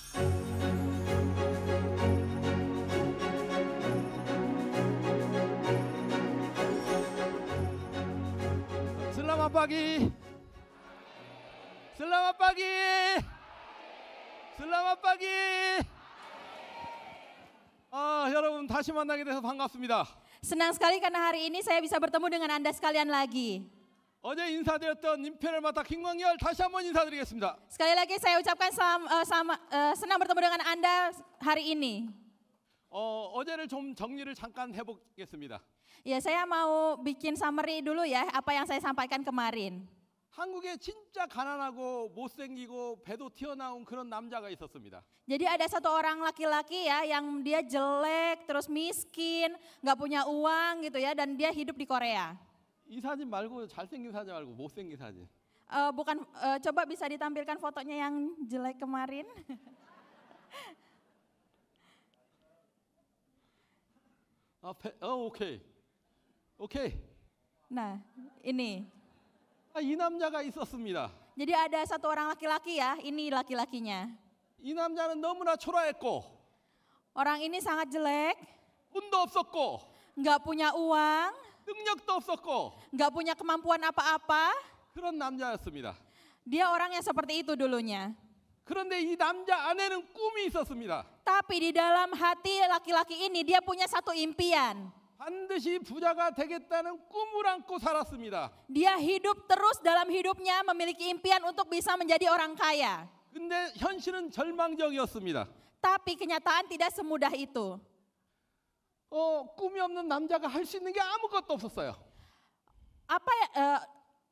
Selamat pagi. Selamat pagi. Selamat pagi. 여러분 다시 만나게 돼서 반갑습니다. Senang sekali karena hari ini saya bisa bertemu dengan Anda sekalian lagi. 어제 인사드렸던 임편을 맡아 김광열 다시 한번 인사드리겠습니다. Sekali lagi saya ucapkan senang bertemu dengan Anda hari ini. 어제를 좀 정리를 잠깐 해보겠습니다. Ya, saya mau bikin summary dulu ya apa yang saya sampaikan kemarin. 한국에 진짜 가난하고 못생기고 배도 튀어나온 그런 남자가 있었습니다. Jadi ada satu orang laki-laki ya yang dia jelek, terus miskin, nggak punya uang gitu ya, dan dia hidup di Korea. 이 사진 말고 잘생긴 사진 말고 못생긴 사진. Coba bisa ditampilkan fotonya yang jelek kemarin. 오케이. 오케이. Nah, ini. 이 남자가 있었습니다. Jadi ada satu orang laki-laki ya, ini laki-lakinya. 이 남자는 너무나 초라했고, Orang ini sangat jelek, 돈도 없었고, nggak punya uang, 능력도 없었고, nggak punya kemampuan apa-apa. 그런 남자였습니다. Dia orang yang seperti itu dulunya. 그런데 이 남자 안에는 꿈이 있었습니다. Tapi di dalam hati laki-laki ini dia punya satu impian. 반드시 부자가 되겠다는 꿈을 안고 살았습니다. Dia hidup terus dalam hidupnya memiliki impian untuk bisa menjadi orang kaya. 근데 현실은 절망적이었습니다. Tapi kenyataan tidak semudah itu. 꿈이 없는 남자가 할 수 있는 게 아무것도 없었어요.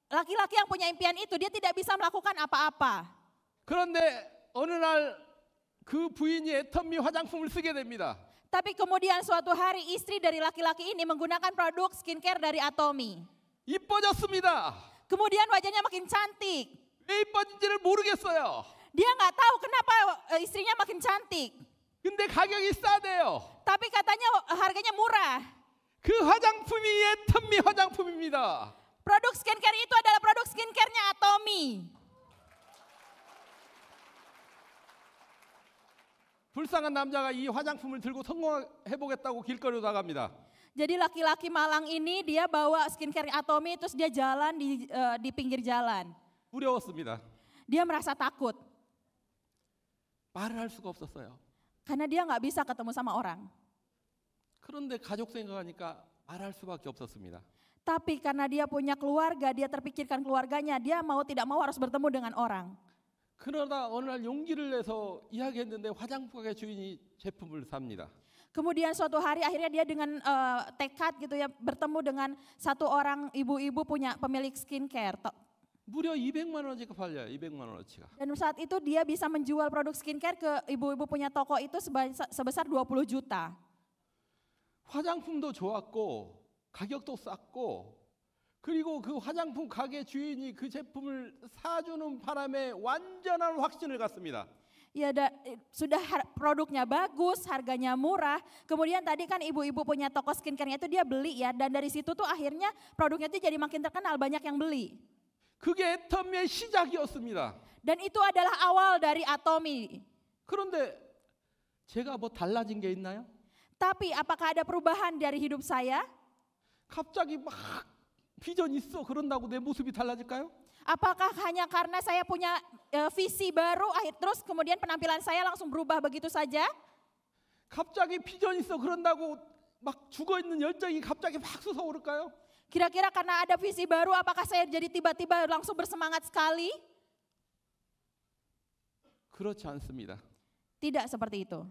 Laki-laki yang punya impian itu dia tidak bisa melakukan apa-apa. 그런데 어느 날 그 부인이 애터미 화장품을 쓰게 됩니다. Tapi kemudian suatu hari istri dari laki-laki ini menggunakan produk skincare dari Atomy. 이뻐졌습니다. Kemudian wajahnya makin cantik. 왜 이뻐진지를 모르겠어요. Dia nggak tahu kenapa istrinya makin cantik. 근데 가격이 싸대요. Tapi katanya harganya murah. 그 화장품이 애터미 화장품입니다. Produk skincare itu adalah produk skincare-nya Atomy. 불쌍한 남자가 이 화장품을 들고 성공해보겠다고 길거리로 나갑니다. Jadi laki-laki malang ini dia bawa skincare Atomy terus dia jalan di pinggir jalan. 두려웠습니다. Dia merasa takut 말을 할 수가 없었어요. karena dia nggak bisa ketemu sama orang. 그런데 가족 생각하니까 말할 수밖에 없었습니다. Tapi karena dia punya keluarga, dia terpikirkan keluarganya, dia mau tidak mau harus bertemu dengan orang. 그러다 어느 날 용기를 내서 이야기했는데 화장품 가게 주인이 제품을 삽니다. Kemudian suatu hari akhirnya dia dengan tekad gitu ya bertemu dengan satu orang ibu-ibu punya pemilik skincare. 무려 200만 원어치가 팔려요. 200만 원어치가. Dan saat itu dia bisa menjual produk skincare ke ibu-ibu punya toko itu sebesar 20 juta. 화장품도 좋았고 가격도 쌌고 그리고 그 화장품 가게 주인이 그 제품을 사주는 바람에 완전한 확신을 갖습니다. Ya sudah produknya bagus, harganya murah. Kemudian tadi kan ibu-ibu punya toko skincare-nya itu dia beli ya, dan dari situ tuh akhirnya produknya itu jadi makin terkenal, banyak yang beli. 그게 애터미의 시작이었습니다. Dan itu adalah awal dari Atomy. 그런데 제가 뭐 달라진 게 있나요? Tapi apakah ada perubahan dari hidup saya? 갑자기 막 비전 있어 그런다고 내 모습이 달라질까요? Apakah hanya karena saya punya visi baru, terus kemudian penampilan saya langsung berubah begitu saja? 갑자기 비전 있어 그런다고 막 죽어 있는 열정이 갑자기 막 솟아오를까요? Kira-kira karena ada visi baru, apakah saya jadi tiba-tiba langsung bersemangat sekali? 그렇지 않습니다. Tidak seperti itu.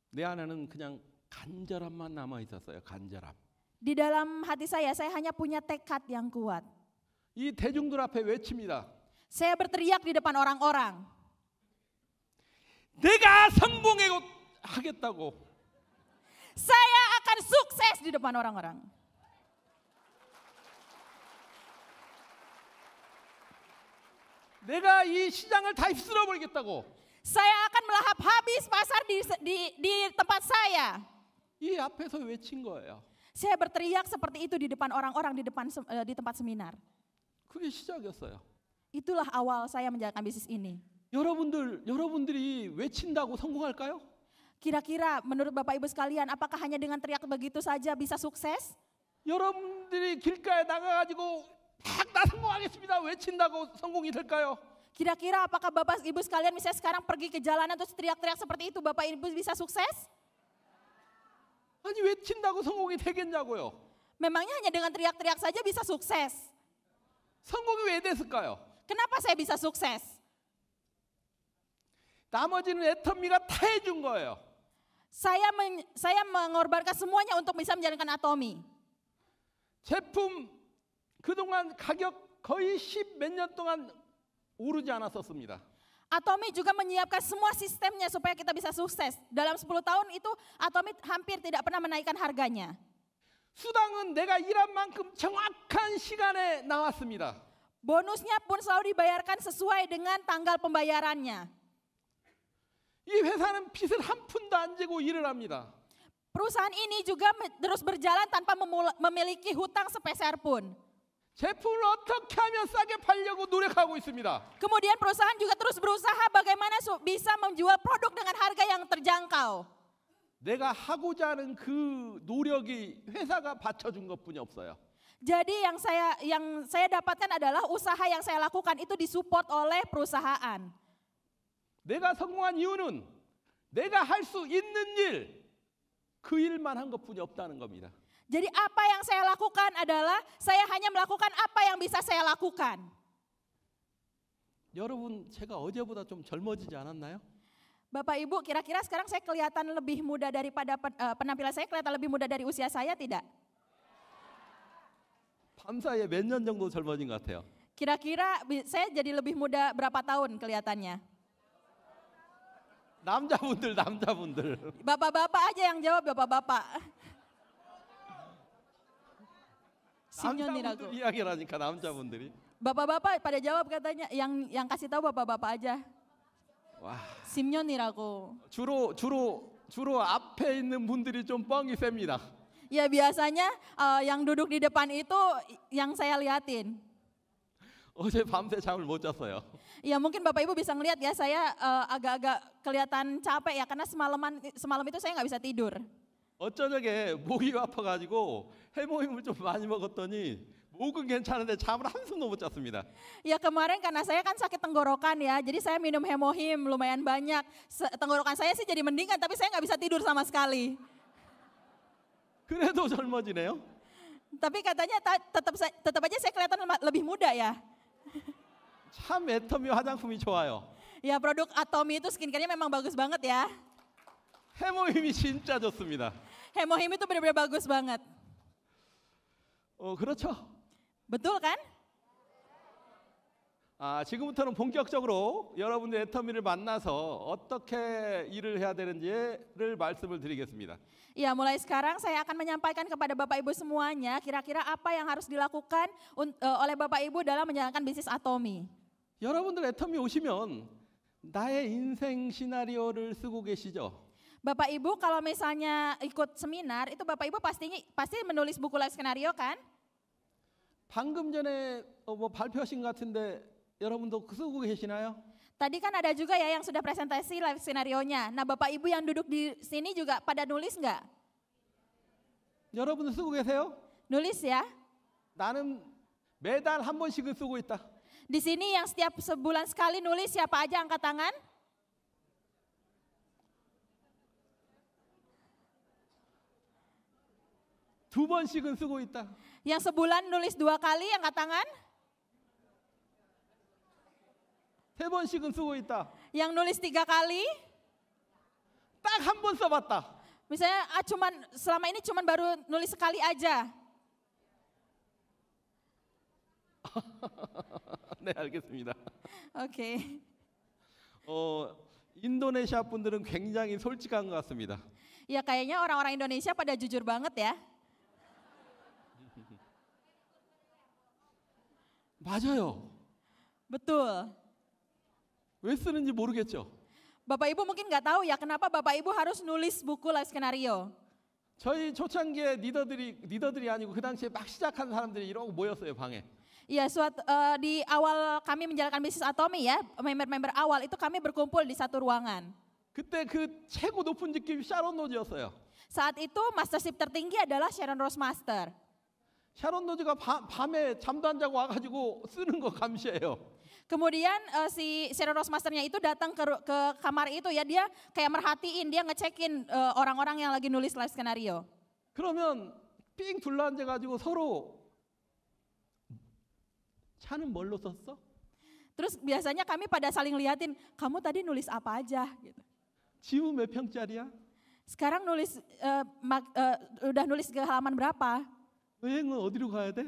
내 안에는 그냥 간절함만 남아 있었어요. 간절함. Di dalam hati saya hanya punya tekad yang kuat. 이 대중들 앞에 외칩니다. Saya berteriak di depan orang-orang. 내가 성공하겠다고. Saya akan sukses di depan orang-orang. 내가 이 시장을 다 휩쓸어 버리겠다고. Saya akan melahap habis pasar di tempat saya. 이 앞에서 외친 거예요. Saya berteriak seperti itu di depan orang-orang di tempat seminar. 그게 시작이었어요. Itulah awal saya menjalankan bisnis ini. 여러분들이 외친다고 성공할까요? Kira-kira menurut Bapak Ibu sekalian, apakah hanya dengan teriak begitu saja bisa sukses? 여러분들이 길가에 나가가지고 막 나 성공하겠습니다 외친다고 성공이 될까요? Kira-kira apakah Bapak Ibu sekalian misalnya sekarang pergi ke jalanan terus teriak-teriak seperti itu, Bapak Ibu bisa sukses? 아니 외친다고 성공이 되겠냐고요? Memangnya hanya dengan teriak-teriak saja bisa sukses? 성공이 왜 됐을까요? Kenapa saya bisa sukses? 나머지는 애터미가 다 해준 거예요. Saya mengorbankan semuanya untuk bisa menjalankan Atomi. 제품 그동안 가격 거의 10 몇 년 동안 오르지 않았었습니다. Atomi juga menyiapkan semua sistemnya supaya kita bisa sukses. Dalam 10 tahun itu Atomi hampir tidak pernah menaikkan harganya. 수당은 내가 일한 만큼 정확한 시간에 나왔습니다. Bonusnya pun selalu dibayarkan sesuai dengan tanggal pembayarannya. 이 회사는 빚을 한 푼도 안 지고 일을 합니다. Perusahaan ini juga terus berjalan tanpa memiliki hutang sepeser pun. 제품을 어떻게 하면 싸게 팔려고 노력하고 있습니다. Kemudian perusahaan juga terus berusaha bagaimana bisa menjual produk dengan harga yang terjangkau. 내가 하고자 하는 그 노력이 회사가 받쳐준 것뿐이 없어요. Jadi yang saya dapatkan adalah usaha yang saya lakukan itu disupport oleh perusahaan. 내가 성공한 이유는 내가 할 수 있는 일, 그 일만 한 것뿐이 없다는 겁니다. Jadi apa yang saya lakukan adalah saya hanya melakukan apa yang bisa saya lakukan. 여러분, 제가 어제보다 좀 젊어지지 않았나요? Bapak Ibu, kira-kira sekarang saya kelihatan lebih muda daripada penampilan saya kelihatan lebih muda dari usia saya tidak? 밤사이에 몇 년 정도 젊어진 것 같아요. Kira-kira saya jadi lebih muda berapa tahun kelihatannya? 남자분들. Bapak-bapak aja yang jawab, bapak-bapak. 남자분들 이야기를 하니까 남자분들이. Bapak-bapak pada jawab katanya, yang kasih tahu bapak-bapak aja. 와. 심년이라고. 주로 앞에 있는 분들이 좀 뻥이 셉니다. Ya biasanya yang duduk di depan itu yang saya liatin. 어제 밤새 잠을 못 잤어요. Ya mungkin Bapak Ibu bisa ngelihat ya, saya agak-agak kelihatan capek ya karena semalam itu saya nggak bisa tidur. 어쩌녁에 목이 아파가지고 해모임을 좀 많이 먹었더니 목은 괜찮은데 잠을 한숨도 못 잤습니다. Ya kemarin karena saya kan sakit tenggorokan ya, jadi saya minum hemohim lumayan banyak. Tenggorokan saya sih jadi mendingan, tapi saya nggak bisa tidur sama sekali. 그래도 젊어지네요. Tapi katanya tetap aja saya kelihatan lebih muda ya. 참 애터미 화장품이 좋아요. Ya produk Atomi itu skincare-nya memang bagus banget ya. 해모임이 진짜 좋습니다. Hemohim itu benar-benar bagus banget. 그렇죠. Betul kan? 지금부터는 본격적으로 여러분들 애터미를 만나서 어떻게 일을 해야 되는지를 말씀을 드리겠습니다. Ya, mulai sekarang saya akan menyampaikan kepada Bapak Ibu semuanya kira-kira apa yang harus dilakukan oleh Bapak Ibu dalam menjalankan bisnis Atomi. 여러분들 애터미 오시면 나의 인생 시나리오를 쓰고 계시죠? Bapak Ibu kalau misalnya ikut seminar itu Bapak Ibu pasti menulis buku life skenario kan? 방금 전에 뭐 발표하신 것 같은데 여러분도 쓰고 계시나요? Tadi kan ada juga ya yang sudah presentasi live skenario-nya. Nah Bapak Ibu yang duduk di sini juga pada nulis nggak? 여러분도 쓰고 계세요? Nulis ya. 나는 매달 한 번씩은 쓰고 있다. Di sini yang setiap sebulan sekali nulis siapa aja angkat tangan? 두 번씩은 쓰고 있다. Yang sebulan nulis 2 kali angkat tangan? 세 번씩은 쓰고 있다. Yang nulis 3 kali? 딱 한 번 써봤다. Misalnya selama ini cuman baru nulis sekali aja. 네, 알겠습니다. Oke. 인도네시아 분들은 굉장히 솔직한 것 같습니다. Ya kayaknya orang-orang Indonesia pada jujur banget ya. 맞아요. Betul. 왜 쓰는지 모르겠죠. Bapak Ibu mungkin nggak tahu ya kenapa Bapak Ibu harus nulis buku life skenario. 저희 초창기에 리더들이 아니고 그 당시에 막 시작한 사람들이 이러고 모였어요 방에. Ya, di awal kami menjalankan bisnis Atomi ya, member-member awal itu kami berkumpul di satu ruangan. 그때 그 최고 높은 직급이 샤론 노즈였어요. Saat itu mastership tertinggi adalah Sharon Rose Master. 샤론 노즈가 밤에 잠도 안 자고 와가지고 쓰는 거 감시해요. Kemudian si Sharon Rose Masternya itu datang ke kamar itu ya, dia kayak merhatiin, dia ngecekin orang-orang yang lagi nulis live skenario. 그러면 삥 둘러앉아가지고 서로 차는 뭘로 썼어? Terus biasanya kami pada saling liatin, kamu tadi nulis apa aja? Gitu. 지우 몇 평짜리야? Sekarang nulis udah nulis ke halaman berapa? 여행은 어디로 가야 돼?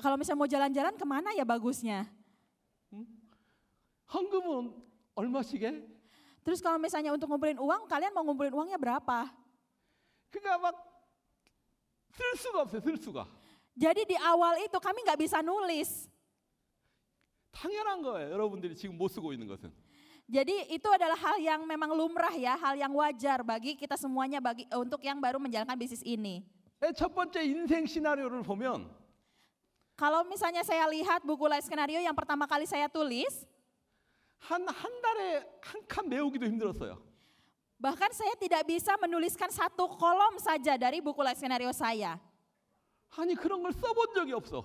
Kalau misalnya mau jalan-jalan kemana ya bagusnya? 헌금은 얼마씩 해? Terus kalau misalnya untuk ngumpulin uang, kalian mau ngumpulin uangnya berapa? 그러니까 막 쓸 수가 없어요, 쓸 수가. Jadi di awal itu kami nggak bisa nulis. 당연한 거예요, 여러분들이 지금 못 쓰고 있는 것은. Jadi itu adalah hal yang memang lumrah ya, hal yang wajar bagi kita semuanya untuk yang baru menjalankan bisnis ini. 첫 번째 인생 시나리오를 보면 Kalau misalnya saya lihat buku live skenario yang pertama kali saya tulis, 한 달에 한 칸 메우기도 힘들었어요. bahkan saya tidak bisa menuliskan satu kolom saja dari buku live skenario saya. 아니 그런 걸 써본 적이 없어.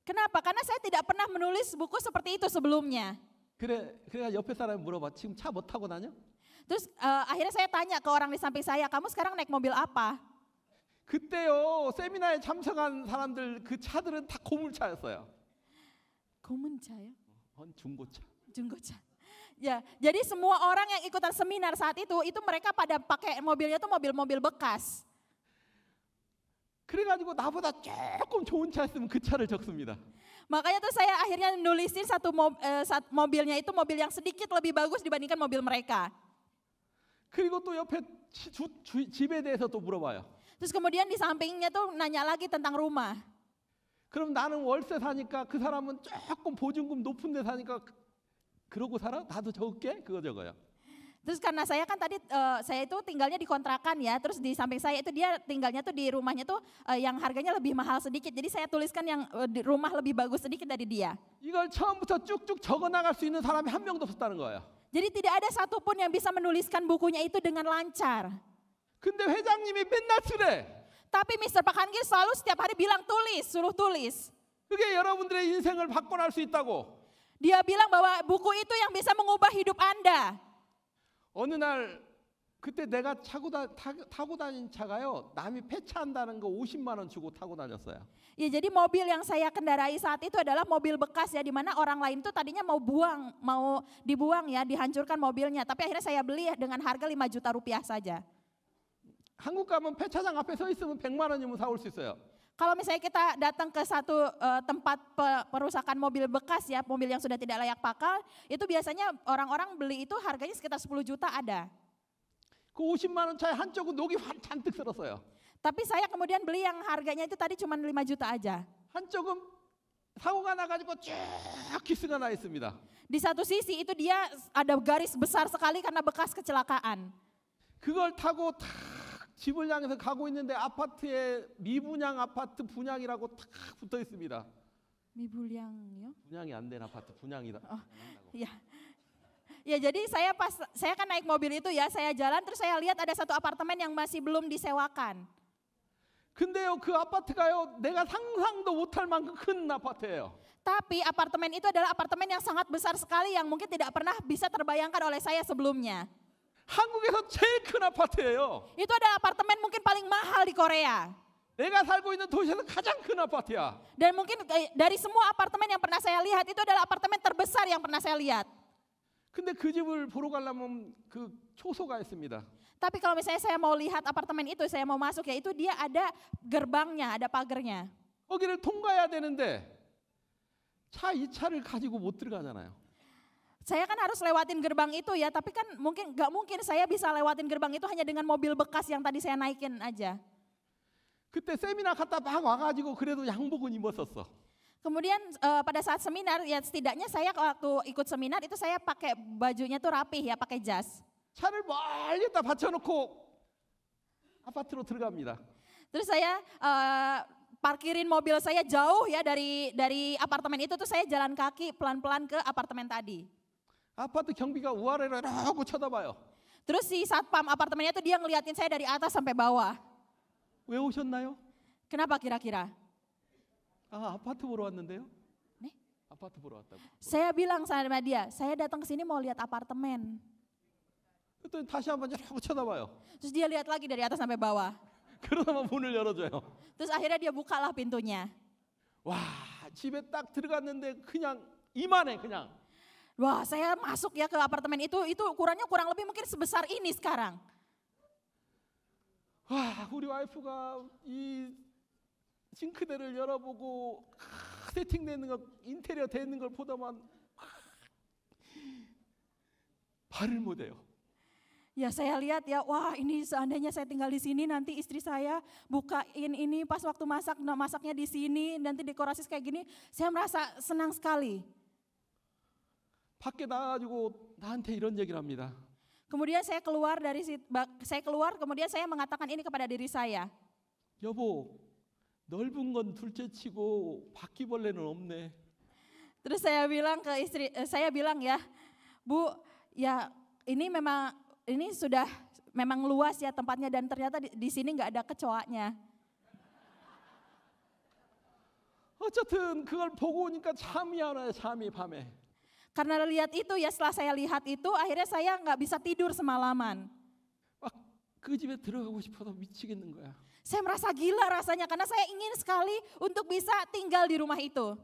Kenapa? Karena saya tidak pernah menulis buku seperti itu sebelumnya. 그래가 옆에 사람이 물어봐. 지금 차 뭐 타고 다녀? Terus akhirnya saya tanya ke orang di samping saya, kamu sekarang naik mobil apa? 그때요 세미나에 참석한 사람들 그 차들은 다 고물차였어요. 고문차요? 중고차. Junggocha. Ya, jadi semua orang yang ikutan seminar saat itu mereka pada pakai mobilnya tuh mobil-mobil bekas. 그래가지고 나보다 조금 좋은 차 있으면 그 차를 적습니다. Makanya tuh saya akhirnya nulisin mobilnya itu mobil yang sedikit lebih bagus dibandingkan mobil mereka. 그리고 또 옆에 집에 대해서 또 물어봐요. Terus kemudian di sampingnya tuh nanya lagi tentang rumah. 그럼 나는 월세 사니까 그 사람은 조금 보증금 높은 데 사니까 그러고 살아? 나도 적을게? 그거 적어요. Terus karena saya kan tadi saya itu tinggalnya di kontrakan ya, terus di samping saya itu dia tinggalnya tuh di rumahnya tuh yang harganya lebih mahal sedikit. Jadi saya tuliskan yang di rumah lebih bagus sedikit dari dia. 이걸 처음부터 쭉쭉 적어 나갈 수 있는 사람이 한 명도 없었다는 거예요. Jadi tidak ada satupun yang bisa menuliskan bukunya itu dengan lancar. 근데 회장님이 맨날 쓰래. Tapi Mr. Pak Han-Gil selalu setiap hari bilang tulis, suruh tulis. 그게 여러분들의 인생을 바꿔낼 수 있다고. Dia bilang bahwa buku itu yang bisa mengubah hidup Anda. 어느 날 그때 내가 타고 다닌 차가요. 남이 폐차한다는 거 50만 원 주고 타고 다녔어요. Ya, jadi mobil yang saya kendarai saat itu adalah mobil bekas ya, di mana orang lain tuh tadinya mau dibuang ya, dihancurkan mobilnya. Tapi akhirnya saya beli dengan harga 5 juta rupiah saja. 한국 가면 폐차장 앞에 서 있으면 100만 원이면 사올 수 있어요. Kalau misalnya kita datang ke satu tempat perusakan mobil bekas ya, mobil yang sudah tidak layak pakai, itu biasanya orang-orang beli itu harganya sekitar 10 juta ada. 그 50만 원 차에 한쪽은 녹이 잔뜩 들었어요. Tapi saya kemudian beli yang harganya itu tadi cuma 5 juta aja. 한쪽은 사고가 나가지고 쭉 기스가 나 있습니다. Di satu sisi itu dia ada garis besar sekali karena bekas kecelakaan. 그걸 타고 탁 집을 향해서 가고 있는데 아파트에 미분양 아파트 분양이라고 탁 붙어 있습니다. 미분양요? 분양이 안 된 아파트 분양이다. Ya. Ya, jadi saya kan naik mobil itu ya, saya jalan terus saya lihat ada satu apartemen yang masih belum disewakan. 근데요 그 아파트가요 내가 상상도 못할 만큼 큰 아파트예요. Tapi apartemen itu adalah apartemen yang sangat besar sekali yang mungkin tidak pernah bisa terbayangkan oleh saya sebelumnya. 한국에서 제일 큰 아파트예요. Itu adalah apartemen mungkin paling mahal di Korea. 내가 살고 있는 도시에서 가장 큰 아파트야. Dan mungkin dari semua apartemen yang pernah saya lihat itu adalah apartemen terbesar yang pernah saya lihat. 근데 그 집을 보러 가려면 그 초소가 있습니다. Tapi kalau misalnya saya mau lihat apartemen itu, saya mau masuk ya, itu dia ada gerbangnya, ada pagarnya. 거기를 통과해야 되는데 이 차를 가지고 못 들어가잖아요. Saya kan harus lewatin gerbang itu ya, tapi kan nggak mungkin saya bisa lewatin gerbang itu hanya dengan mobil bekas yang tadi saya naikin aja. 그때 세미나 갔다 막 와가지고 그래도 양복은 입었었어. Kemudian pada saat seminar ya setidaknya saya waktu ikut seminar itu saya pakai bajunya tuh rapih ya, pakai jas. 차를 멀리다 받쳐놓고 아파트로 들어갑니다. Terus saya parkirin mobil saya jauh ya dari apartemen itu, tuh saya jalan kaki pelan-pelan ke apartemen tadi. 아파트 경비가 우아래로 이러고 쳐다봐요. Terus si satpam apartemennya tuh dia ngeliatin saya dari atas sampai bawah. 왜 오셨나요? Kenapa kira-kira? 아, 아파트 보러 왔는데요. 네? 아파트 보러 왔다고. Saya bilang sama dia, saya datang ke sini mau lihat apartemen. 그랬더니 다시 한번 이러고 쳐다봐요. Terus dia lihat lagi dari atas sampai bawah. 그러다만 문을 열어줘요. Terus akhirnya dia bukalah pintunya. 와, 집에 딱 들어갔는데 그냥 이만해 그냥. Wah, saya masuk ya ke apartemen itu ukurannya kurang lebih mungkin sebesar ini sekarang. 와, 우리 와이프가 이 싱크대를 열어보고 세팅되는 거, 인테리어 되는 걸 보다만 발을 못 해요. Ya saya lihat ya, wah ini seandainya saya tinggal di sini nanti istri saya bukain ini pas waktu masak, nah masaknya di sini, nanti dekorasi kayak gini, saya merasa senang sekali. 밖에 나가지고 나한테 이런 얘기를 합니다. Kemudian saya keluar kemudian saya mengatakan ini kepada diri saya. 여보, 넓은 건 둘째치고 바퀴벌레는 없네. Terus saya bilang ke istri, saya bilang ya, Bu, ya ini sudah memang luas ya tempatnya dan ternyata di sini nggak ada kecoaknya. 어쨌든 그걸 보고 오니까 잠이 안 와요. 잠이 밤에. Karena lihat itu ya, setelah saya lihat itu akhirnya saya nggak bisa tidur semalaman. 막 그 집에 들어가고 싶어서 미치겠는 거야. Saya merasa gila rasanya karena saya ingin sekali untuk bisa tinggal di rumah itu.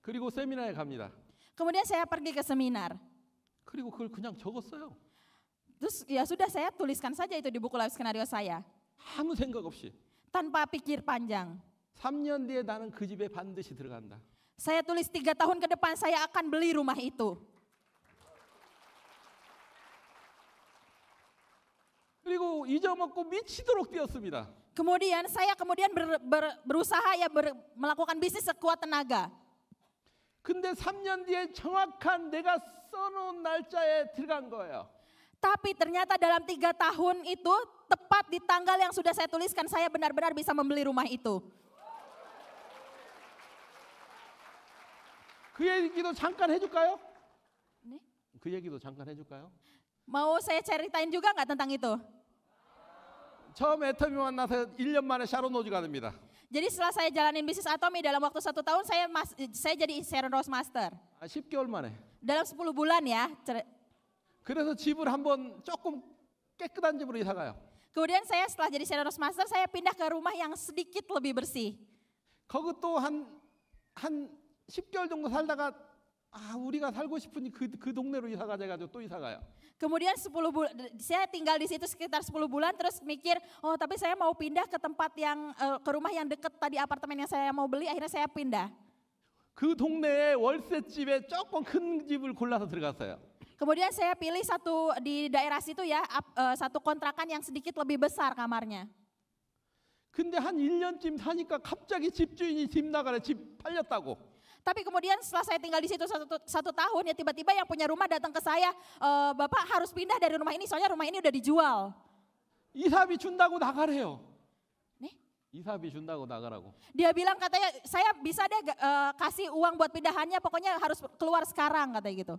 그리고 세미나에 갑니다. Kemudian saya pergi ke seminar. 그리고 그걸 그냥 적었어요. Terus ya sudah, saya tuliskan saja itu di buku live skenario saya. 아무 생각 없이. Tanpa pikir panjang. 3년 뒤에 나는 그 집에 반드시 들어간다. Saya tulis 3 tahun ke depan saya akan beli rumah itu. 그리고 잊어먹고 미치도록 뛰었습니다. Kemudian saya berusaha ya melakukan bisnis sekuat tenaga. 근데 3년 뒤에 정확한 내가 써놓은 날짜에 들어간 거예요. Tapi ternyata dalam 3 tahun itu, tepat di tanggal yang sudah saya tuliskan, saya benar-benar bisa membeli rumah itu. 그 얘기도 잠깐 해줄까요? 네? 그 얘기도 잠깐 해줄까요? Mau saya ceritain juga nggak tentang itu? 처음 애터미 만나서 1년 만에 샤론로즈가 됩니다. Jadi setelah saya jalanin bisnis Atomi dalam waktu 1 tahun, saya jadi Sharon Rose Master. 10개월 만에. Dalam 10 bulan ya. 그래서 집을 한번 조금 깨끗한 집으로 이사 가요. Kemudian saya setelah jadi Sharon Rose Master, saya pindah ke rumah yang sedikit lebih bersih. 거기 또 한 10개월 정도 살다가 우리가 살고 싶으니 그 동네로 이사 가자 해가지고 또 이사 가요. Kemudian 10 bulan, saya tinggal di situ sekitar 10 bulan, terus mikir, oh tapi saya mau pindah ke tempat yang, ke rumah yang dekat tadi apartemen yang saya mau beli, akhirnya saya pindah. 그 동네에 월세집에 조금 큰 집을 골라서 들어갔어요. Kemudian saya pilih di daerah situ ya, satu kontrakan yang sedikit lebih besar kamarnya. 근데 한 1년쯤 사니까 갑자기 집주인이 집 나가래, 집 팔렸다고. Tapi kemudian setelah saya tinggal di situ satu tahun ya, tiba-tiba yang punya rumah datang ke saya, Bapak harus pindah dari rumah ini soalnya rumah ini udah dijual. 이사비 준다고 나가래요. 네? 이사비 준다고 나가라고. Dia bilang katanya saya bisa deh kasih uang buat pindahannya, pokoknya harus keluar sekarang katanya gitu.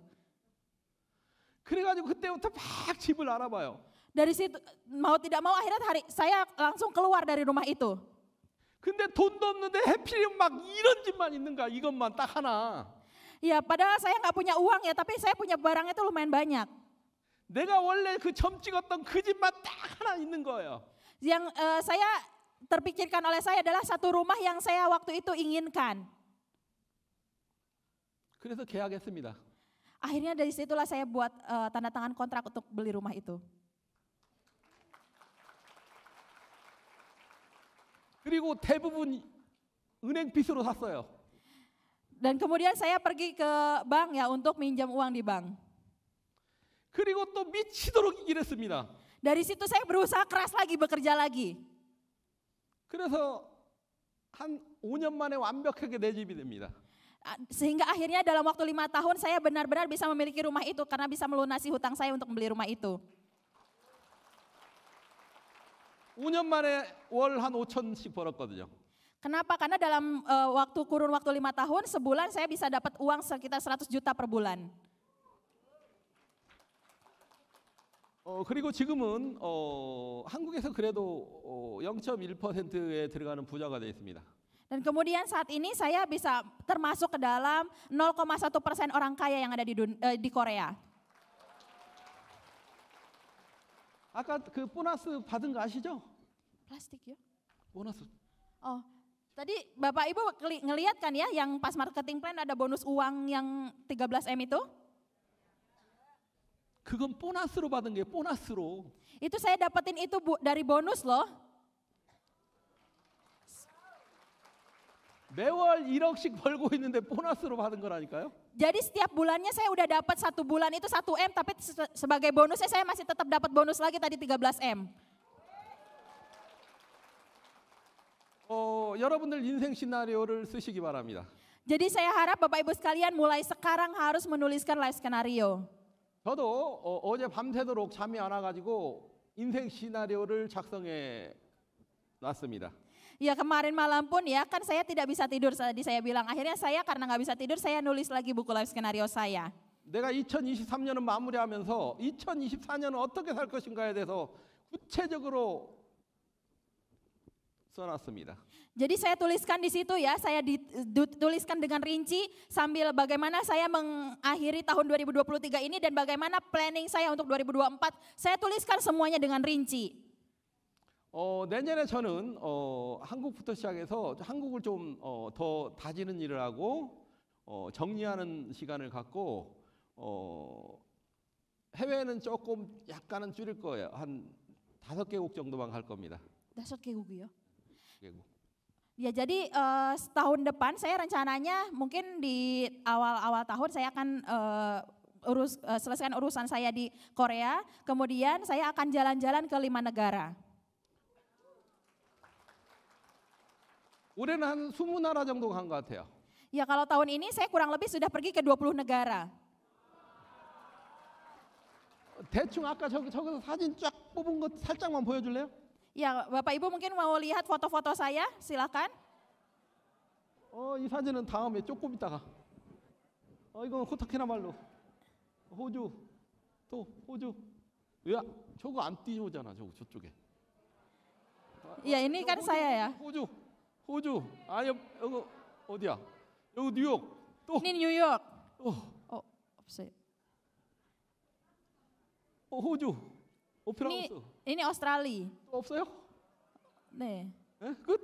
그래가지고 그때부터 막 집을 알아봐요. Dari situ mau tidak mau akhirnya saya langsung keluar dari rumah itu. 근데 돈도 없는데 해필이면 막 이런 집만 있는가, 이것만 딱 하나. Ya padahal saya nggak punya uang ya, tapi saya punya barangnya itu lumayan banyak. 내가 원래 그 점 찍었던 그 집만 딱 하나 있는 거예요. Yang saya terpikirkan oleh saya adalah satu rumah yang saya waktu itu inginkan. 그래서 계약했습니다. Akhirnya dari situlah saya buat tanda tangan kontrak untuk beli rumah itu. 그리고 대부분 은행 빚으로 샀어요. Dan kemudian saya pergi ke bank ya untuk minjam uang di bank. 그리고 또 미치도록 일했습니다. Dari situ saya berusaha keras lagi, bekerja lagi. 그래서 한 5년 만에 완벽하게 내 집이 됩니다. Sehingga akhirnya dalam waktu 5 tahun saya benar-benar bisa memiliki rumah itu karena bisa melunasi hutang saya untuk membeli rumah itu. 5년 만에 월 한 5천씩 벌었거든요. Kenapa? Karena dalam kurun waktu 5 tahun, sebulan saya bisa dapat uang sekitar 100 juta per bulan. 그리고 지금은 한국에서 그래도 0.1%에 들어가는 부자가 되어 있습니다. Dan kemudian saat ini saya bisa termasuk ke dalam 0,1% orang kaya yang ada di Korea. 아까 그 보너스 받은 거 아시죠? Plastik ya? 보너스. Oh, tadi Bapak Ibu ngelihat kan ya yang pas marketing plan ada bonus uang yang 13M itu? 그건 보너스로 받은 게 보너스로. Itu saya dapetin itu dari bonus loh. 매월 1억씩 벌고 있는데 보너스로 받은 거라니까요. Jadi setiap bulannya saya udah dapat 1 bulan itu 1M, tapi sebagai bonusnya saya masih tetap dapat bonus lagi tadi 13M. 여러분들 인생 시나리오를 쓰시기 바랍니다. Jadi saya harap Bapak Ibu sekalian mulai sekarang harus menuliskan life scenario. 저도 어제 밤새도록 잠이 안 와가지고 인생 시나리오를 작성해 놨습니다. Ya kemarin malam pun ya kan saya tidak bisa tidur, tadi saya bilang akhirnya saya karena nggak bisa tidur saya nulis lagi buku life scenario saya. 내가 2023년은 마무리하면서 2024년은 어떻게 살 것인가에 대해서 구체적으로 써놨습니다. Jadi saya tuliskan di situ ya, saya tuliskan dengan rinci sambil bagaimana saya mengakhiri tahun 2023 ini dan bagaimana planning saya untuk 2024. Saya tuliskan semuanya dengan rinci. 내년에 저는 한국부터 시작해서 한국을 좀 더 다지는 일을 하고 정리하는 시간을 갖고 해외는 조금 약간은 줄일 거예요. 한 5개국 정도만 갈 겁니다. 5개국이요? 개국. Ya jadi setahun depan saya rencananya mungkin di awal-awal tahun saya akan selesaikan urusan saya di Korea, kemudian saya akan jalan-jalan ke 5 negara. 올해는 한 20나라 정도 간 것 같아요. Ya kalau tahun ini saya kurang lebih sudah pergi ke 20 negara. 대충 아까 저기서 사진 쫙 뽑은 것 살짝만 보여줄래요? Ya Bapak Ibu mungkin mau lihat foto-foto saya, silakan. 이 사진은 다음에 조금 있다가. 이건 코타키나말루. 호주. 또 호주. 야, 저거 안 띄우잖아. 저쪽에. Ya ini kan saya ya. 호주. 아니 여기 어디야? 여기 뉴욕. 또. Ini New York. Opposite. 호주. 오페라 하우스. Ini Australia. 또 없어요? 네. 끝.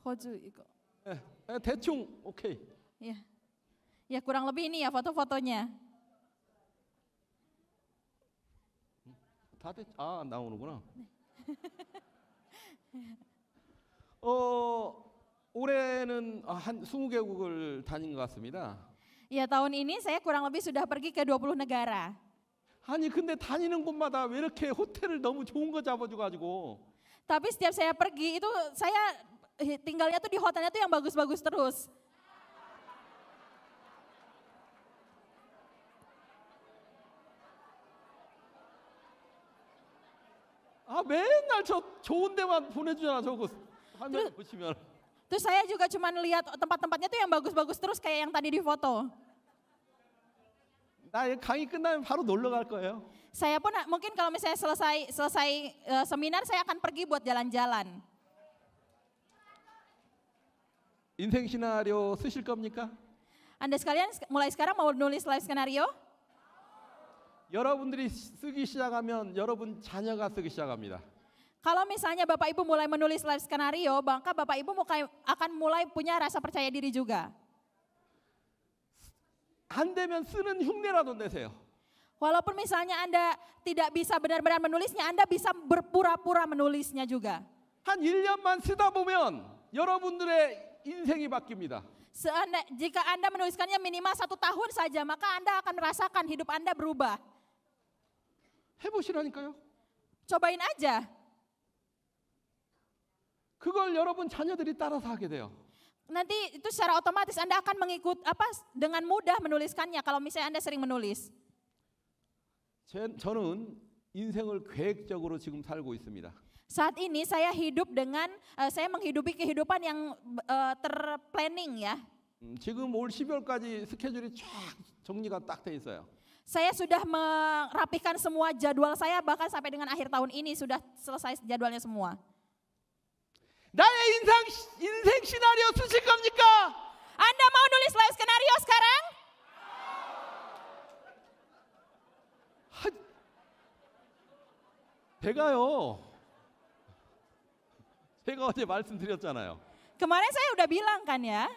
Hoju 이거. 대충 오케이. Ya. Ya kurang lebih ini ya foto-fotonya. 나오는구나. 올해는 한 20개국을 다닌 것 같습니다. Ya tahun ini saya kurang lebih sudah pergi ke 20 negara. 아니 근데 다니는 곳마다 왜 이렇게 호텔을 너무 좋은 거 잡아줘가지고. Tapi setiap saya pergi itu saya tinggalnya tuh di hotelnya tuh yang bagus-bagus terus. 맨날 저 좋은 데만 보내주잖아 저거 화면 보시면. Terus saya juga cuma lihat tempat-tempatnya tuh yang bagus-bagus terus kayak yang tadi di foto. 나 강의 끝나면 바로 놀러 갈 거예요. Saya pun mungkin kalau misalnya selesai seminar saya akan pergi buat jalan-jalan. 인생 시나리오 쓰실 겁니까? Anda sekalian mulai sekarang mau nulis life scenario? 여러분들이 쓰기 시작하면 여러분 자녀가 쓰기 시작합니다. Kalau misalnya Bapak Ibu mulai menulis life scenario, maka Bapak Ibu akan mulai punya rasa percaya diri juga. 안 되면 쓰는 흉내라도 내세요. Walaupun misalnya Anda tidak bisa benar-benar menulisnya, Anda bisa berpura-pura menulisnya juga. 한 1년만 쓰다 보면 여러분들의 인생이 바뀝니다. Jika Anda menuliskannya minimal 1 tahun saja, maka Anda akan merasakan hidup Anda berubah. 해보시라니까요. Cobain aja. 그걸 여러분 자녀들이 따라서 하게 돼요. Nanti itu secara otomatis Anda akan dengan mudah menuliskannya kalau misalnya Anda sering menulis. 저는 인생을 계획적으로 지금 살고 있습니다. Saat ini saya hidup dengan, saya menghidupi kehidupan yang terplanning ya. 지금 올 12월까지 스케줄이 쫙 정리가 딱 돼 있어요. Saya sudah merapikan semua jadwal saya, bahkan sampai dengan akhir tahun ini sudah selesai jadwalnya semua. 나의 인생 시나리오 쓰실 겁니까? Anda mau nulis live skenario sekarang? 제가 어제 말씀드렸잖아요. Kemarin saya udah bilang kan ya.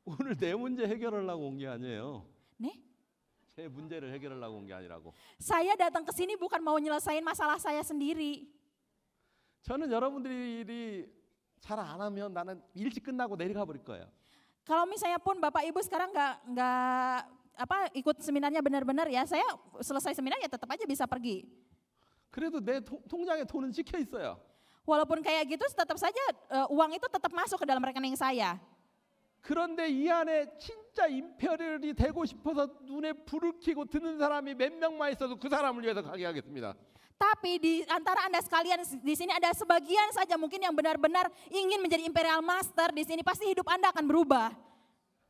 오늘 내 문제 해결하려고 온 게 아니에요. Nih, 제 문제를 해결하려고 온 게 아니라고. saya datang ke sini bukan mau nyelesain masalah saya sendiri. 저는 여러분들이 잘 안 하면 나는 일찍 끝나고 내려가 버릴 거예요. Kalau misalnya pun Bapak Ibu sekarang nggak ikut seminarnya benar-benar ya, saya selesai seminar ya tetap aja bisa pergi. 그래도 내 통장에 돈은 찍혀 있어요. Walaupun kayak gitu tetap saja uang itu tetap masuk ke dalam rekening saya. 그런데 이 안에 진짜 임페리얼이 되고 싶어서 눈에 불을 켜고 듣는 사람이 몇 명만 있어도 그 사람을 위해서 가게 하겠습니다. Tapi di antara Anda sekalian di sini ada sebagian saja mungkin yang benar-benar ingin menjadi Imperial Master di sini, pasti hidup Anda akan berubah.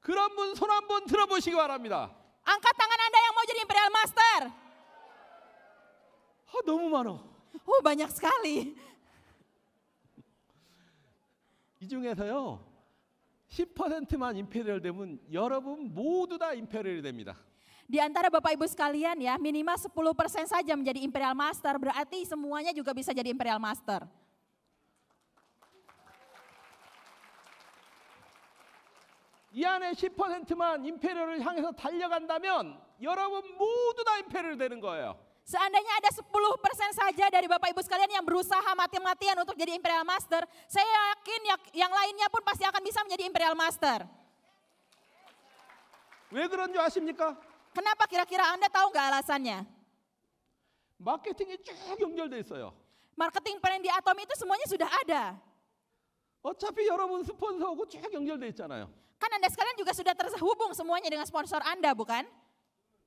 그런 분 손 한번 들어보시기 바랍니다. Angkat tangan Anda yang mau jadi Imperial Master. 너무 많아. Banyak sekali. 이 중에서요 10%만 임페리얼 되면 여러분 모두 다 임페리얼이 됩니다. Di antara Bapak Ibu sekalian ya, minimal 10% saja menjadi Imperial Master, berarti semuanya juga bisa jadi Imperial Master. 이 안에 10%만 임페리얼을 향해서 달려간다면 여러분 모두 다 임페리얼 되는 거예요. Seandainya ada 10% saja dari Bapak Ibu sekalian yang berusaha mati-matian untuk jadi Imperial Master, saya yakin yang lainnya pun pasti akan bisa menjadi Imperial Master. 왜 그런 줄 아십니까? Kenapa kira-kira Anda tahu nggak alasannya? 마케팅이 쭉 연결돼 있어요. Marketing plan di Atom itu semuanya sudah ada. 어차피 여러분 스폰서하고 쭉 연결돼 있잖아요. Kan Anda sekalian juga sudah terhubung semuanya dengan sponsor Anda, bukan?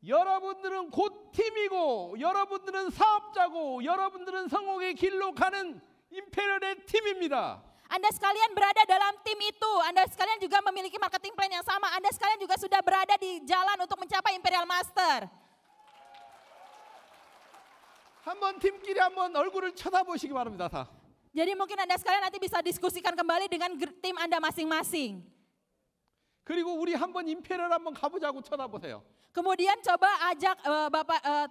여러분들은 곧 팀이고 여러분들은 사업자고 여러분들은 성공의 길로 가는 임페리얼의 팀입니다. Anda sekalian berada dalam tim itu. Anda sekalian juga memiliki marketing plan yang sama. Anda sekalian juga sudah berada di jalan untuk mencapai Imperial Master. 한번 팀끼리 한번 얼굴을 쳐다보시기 바랍니다. 다. Jadi mungkin Anda sekalian nanti bisa diskusikan kembali dengan tim Anda masing-masing. 그리고 우리 한번 임페리얼 한번 가보자고 쳐다보세요. Kemudian coba ajak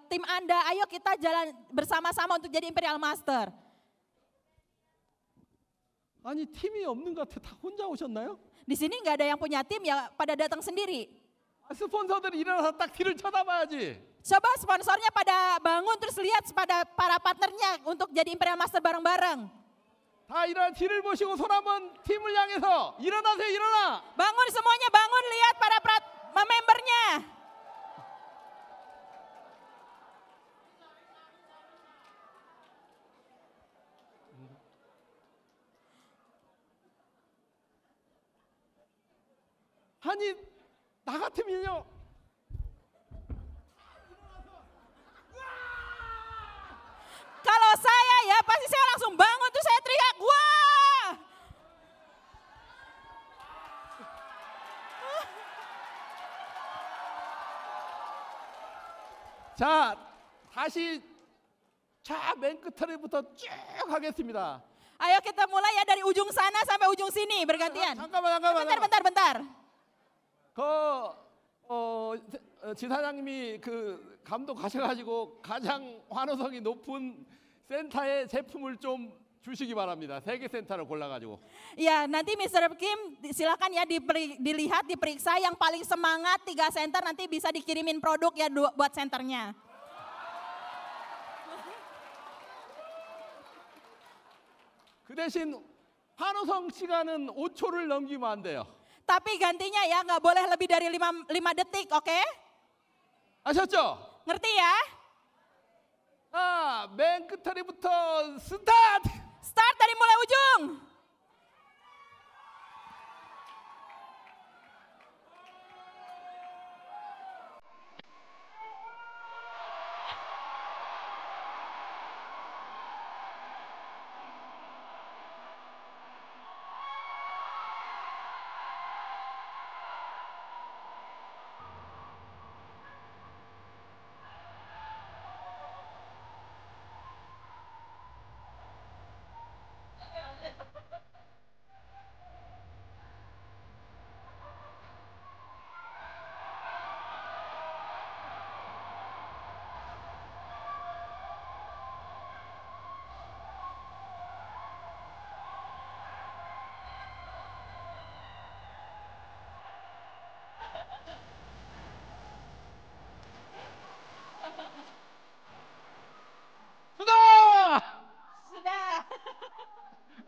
tim Anda, ayo kita jalan bersama-sama untuk jadi Imperial Master. 아니 팀이 없는 것 같아. 다 혼자 오셨나요? Di sini nggak ada yang punya tim ya, pada datang sendiri. 스폰서들이 일어나서 딱 뒤를 쳐다봐야지. Coba sponsornya pada bangun terus lihat pada para partnernya untuk jadi Imperial Master bareng-bareng. 다 일어나 뒤를 보시고 손 한번 팀을 향해서 일어나세요. 일어나. Bangun semuanya, bangun lihat para membernya. 아니 나 같으면요. Kalau saya ya pasti saya langsung bangun tuh saya teriak, wah. 자, 다시 맨 끝부터 쭉 하겠습니다. Ayo kita mulai ya dari ujung sana sampai ujung sini bergantian. 잠깐만. Bentar. 지사장님이 그 감독 가셔가지고 가장 환호성이 높은 센터의 제품을 좀 주시기 바랍니다. 3개 센터를 골라가지고. Ya nanti Mr. Kim silakan ya dilihat, diperiksa yang paling semangat 3 center nanti bisa dikirimin produk ya buat senternya. 그 대신 환호성 시간은 5초를 넘기면 안 돼요. Tapi gantinya ya nggak boleh lebih dari 5 detik, oke? 아셨죠? Ngerti ya? 맨 끝부터 스타트! Start dari mulai ujung.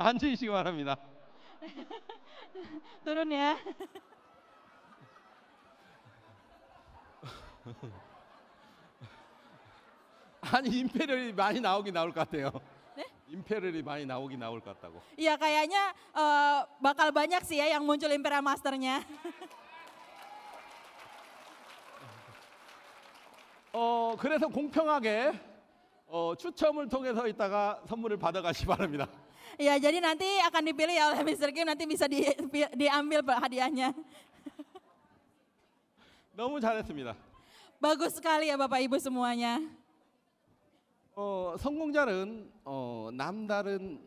앉으시기 바랍니다. Turun ya. 아니 임페리얼이 많이 나오긴 나올 것 같아요. 네? 임페리얼이 많이 나오긴 나올 것 같다고. Iya kayaknya bakal banyak sih ya yang muncul Imperial Masternya. 그래서 공평하게 추첨을 통해서 이따가 선물을 받아가시 바랍니다. Ya jadi nanti akan dipilih ya oleh Mr. Kim, nanti bisa diambil hadiahnya. 너무 잘했습니다. Bagus sekali ya Bapak Ibu semuanya. 성공자는 남다른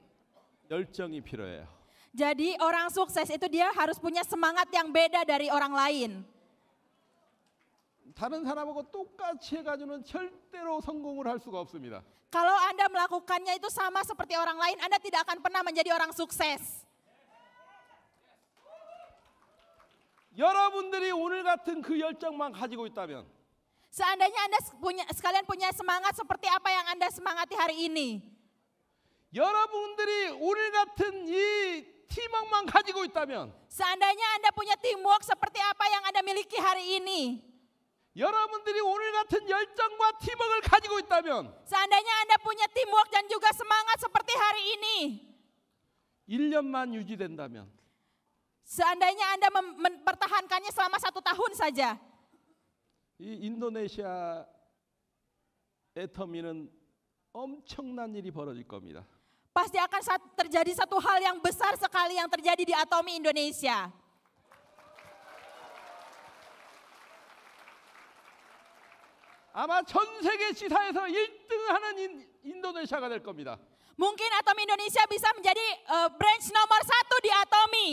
열정이 필요해요. Jadi orang sukses itu dia harus punya semangat yang beda dari orang lain. 다른 사람하고 똑같이 해가지고는 절대로 성공을 할 수가 없습니다. Kalau Anda melakukannya itu sama seperti orang lain, Anda tidak akan pernah menjadi orang sukses. 여러분들이 오늘 같은 그 열정만 가지고 있다면 Seandainya Anda sekalian punya semangat seperti apa yang Anda semangati hari ini. 여러분들이 오늘 같은 이 팀워크만 가지고 있다면 Seandainya Anda punya teamwork seperti apa yang Anda miliki hari ini. 여러분들이 오늘 같은 열정과 팀워크를 가지고 있다면 Seandainya Anda punya teamwork dan juga semangat seperti hari ini. 1년만 유지된다면 Seandainya Anda mempertahankannya selama 1 tahun saja. 이 인도네시아 애터미는 엄청난 일이 벌어질 겁니다. Pasti akan terjadi satu hal yang besar sekali yang terjadi di Atomi Indonesia. 아마 전 세계 시사에서 1등하는 인도네시아가 될 겁니다. Mungkin Atomi Indonesia bisa menjadi branch nomor 1 di Atomi.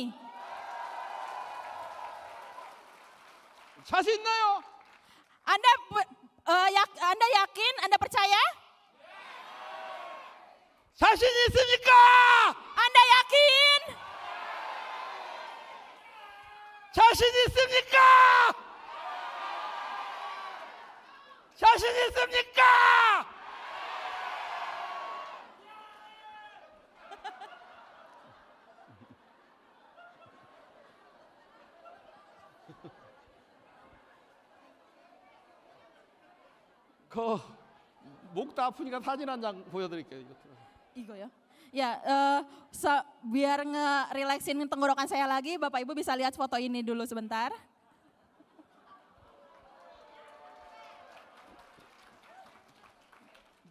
자신 있나요? Anda yakin? Anda percaya? 자신 있습니까? Anda yakin? 자신 있습니까? 자신 있습니까? 목도 아프니까 사진 한 장 보여드릴게요. Igoyo. Ya, biar nge-relaxin tenggorokan saya lagi, Bapak Ibu bisa lihat foto ini dulu sebentar.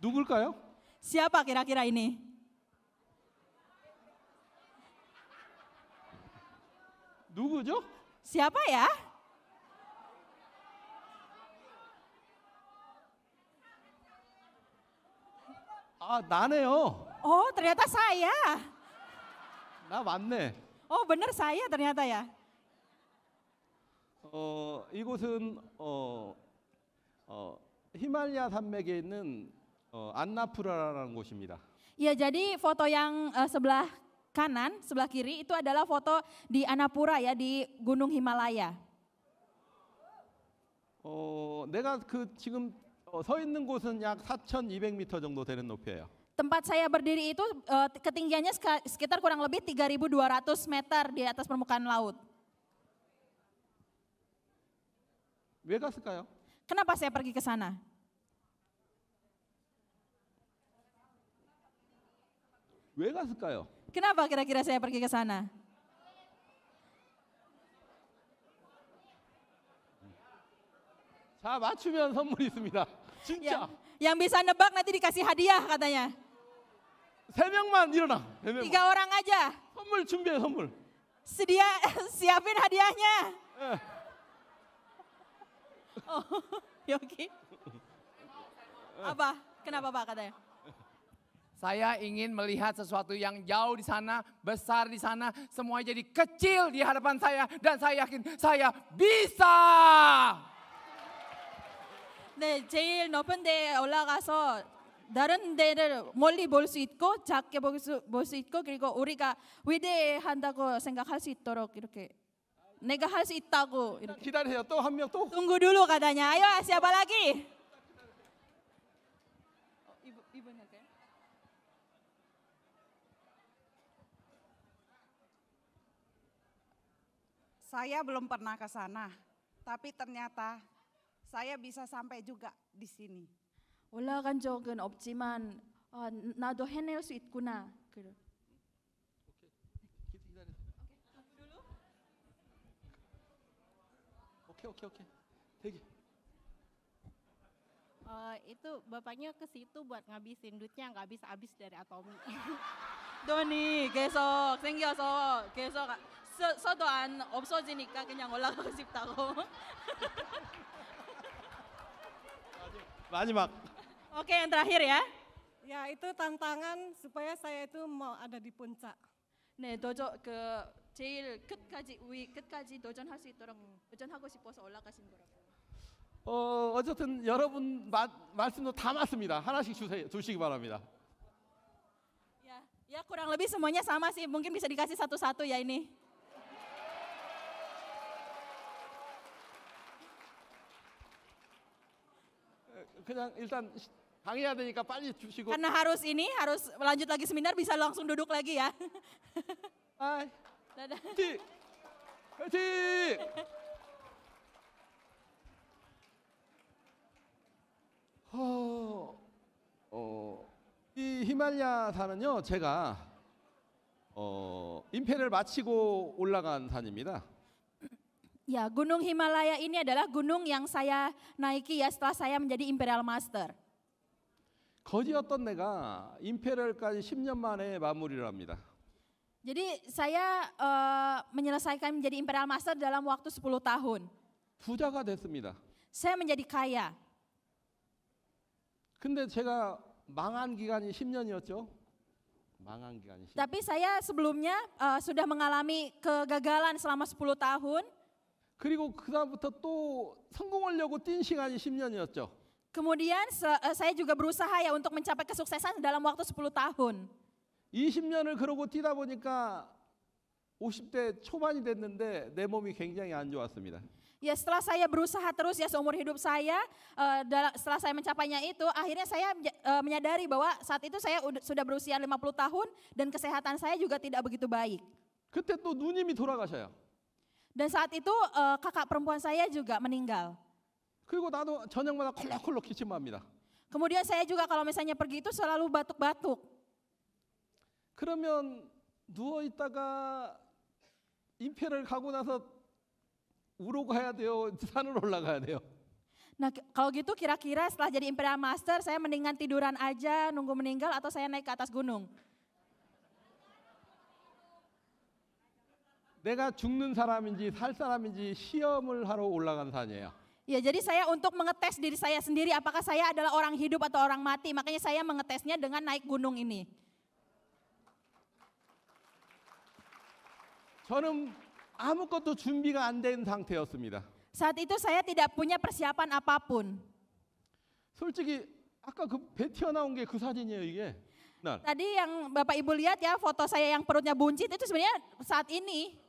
누굴까요? Siapa kira-kira ini? 누구죠? Siapa ya? 아, 나네요. Oh, ternyata saya. 나 맞네. Oh, benar saya ternyata ya. 이곳은 히말라야 산맥에 있는 안나푸라라는 곳입니다. Ya, jadi foto yang sebelah kanan, sebelah kiri itu adalah foto di Annapura ya, di Gunung Himalaya. 내가 지금 서 있는 곳은 약 4,200m 정도 되는 높이에요. Tempat saya berdiri itu ketinggiannya sekitar kurang lebih 3.200 meter di atas permukaan laut. 왜 갔을까요? Kenapa saya pergi ke sana? 왜 갔을까요? Kenapa kira-kira saya pergi ke sana? 자, 맞추면 선물이 있습니다. 진짜. Yang bisa nebak nanti dikasih hadiah katanya. 3명만 일어나. 3명만. 3 orang aja. 선물 준비해, 선물. Siapin hadiahnya. Oh, Yogi. Apa? Kenapa Pak katanya? Saya ingin melihat sesuatu yang jauh di sana, besar di sana, semuanya jadi kecil di hadapan saya dan saya yakin saya bisa. 네, 제일 높은 데에 올라가서 다른 데를 멀리 볼 수 있고 작게 볼 수 있고 그리고 우리가 위대한다고 생각할 수 있도록 이렇게 내가 할 수 있다고 이렇게. 기다려요. 또 한 명 또. Tunggu dulu katanya. Ayo siapa lagi? Ibunya kan? Saya belum pernah ke sana, tapi ternyata saya bisa sampai juga di sini. 올라간 적은 없지만 나도 해낼 수 있구나. 그래. 오케이. 대기. Itu bapaknya ke situ buat ngabisin duitnya, nggak habis-habis dari Atomi. 돈이 계속 생겨서 계속 써도 안 없어지니까 그냥 올라가고 싶다고. 마지막. Oke, yang terakhir ya. Ya itu tantangan supaya saya itu mau ada di puncak. 네, 그 제일 끝까지 도전할 수 있도록 도전하고 싶어서 올라가신 거라고. 어쨌든 여러분 말씀도 다 맞습니다. 하나씩 주시기 바랍니다. Ya kurang lebih semuanya sama sih, mungkin bisa dikasih satu-satu ya ini. 그냥 일단 강의해야 되니까 빨리 주시고. Karena harus lanjut lagi seminar, bisa langsung duduk lagi ya. 아이, Dadah. 화이팅! 이 히말라야 산은요, 제가 임페를 마치고 올라간 산입니다. Ya, Gunung Himalaya ini adalah gunung yang saya naiki ya setelah saya menjadi Imperial Master. 거지였던 내가 임페럴까지 10년 만에 마무리를 합니다. Jadi saya menyelesaikan menjadi Imperial Master dalam waktu 10 tahun. 부자가 됐습니다. Saya menjadi kaya. 근데 제가 망한 기간이 10년이었죠. 망한 기간이 10년. Tapi saya sebelumnya sudah mengalami kegagalan selama 10 tahun. 그리고 그다음부터 또 성공하려고 뛴 시간이 10년이었죠. Kemudian saya juga berusaha ya untuk mencapai kesuksesan dalam waktu 10 tahun. 20년을 그러고 뛰다 보니까 50대 초반이 됐는데 내 몸이 굉장히 안 좋았습니다. Ya setelah saya berusaha terus ya seumur hidup saya, setelah saya mencapainya itu, akhirnya saya menyadari bahwa saat itu saya sudah berusia 50 tahun dan kesehatan saya juga tidak begitu baik. 그때 또 누님이 돌아가셔요. Dan saat itu kakak perempuan saya juga meninggal. 그리고 나도 저녁마다 콜록콜록 기침합니다. Kemudian saya juga kalau misalnya pergi itu selalu batuk-batuk. 그러면 누워 있다가 임페를 가고 나서 우로 가야 돼요? 산으로 올라가야 돼요? Nah kalau gitu kira-kira setelah jadi Imperial Master saya mendingan tiduran aja nunggu meninggal atau saya naik ke atas gunung? 내가 죽는 사람인지 살 사람인지 시험을 하러 올라간 산이에요. Ya jadi saya untuk mengetes diri saya sendiri apakah saya adalah orang hidup atau orang mati. Makanya saya mengetesnya dengan naik gunung ini. 저는 아무것도 준비가 안 된 상태였습니다. Saat itu saya tidak punya persiapan apapun. 솔직히 아까 그 배 튀어나온 게 그 사진이에요 이게. 날. Tadi yang Bapak Ibu lihat ya foto saya yang perutnya buncit itu sebenarnya saat ini.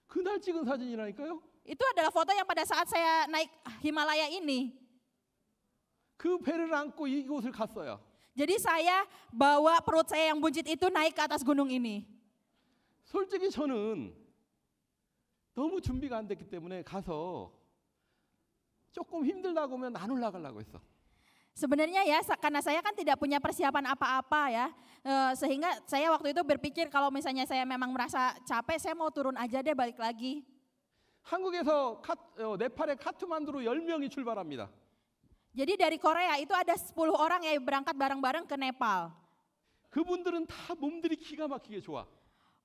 그날 찍은 사진이라니까요. Itu adalah foto yang pada saat saya naik Himalaya ini. 그 배를 안고 이곳을 갔어요. Jadi saya bawa perut saya yang buncit itu naik ke atas gunung ini. 솔직히 저는 너무 준비가 안 됐기 때문에 가서 조금 힘들다고 하면 안 올라가려고 했어. Sebenarnya ya karena saya kan tidak punya persiapan apa-apa ya. Sehingga saya waktu itu berpikir kalau misalnya saya memang merasa capek saya mau turun aja deh balik lagi. 한국에서 네팔의 카트만두로 10명이 출발합니다. Jadi dari Korea itu ada 10 orang yang berangkat bareng-bareng ke Nepal. 그분들은 다 몸들이 기가 막히게 좋아.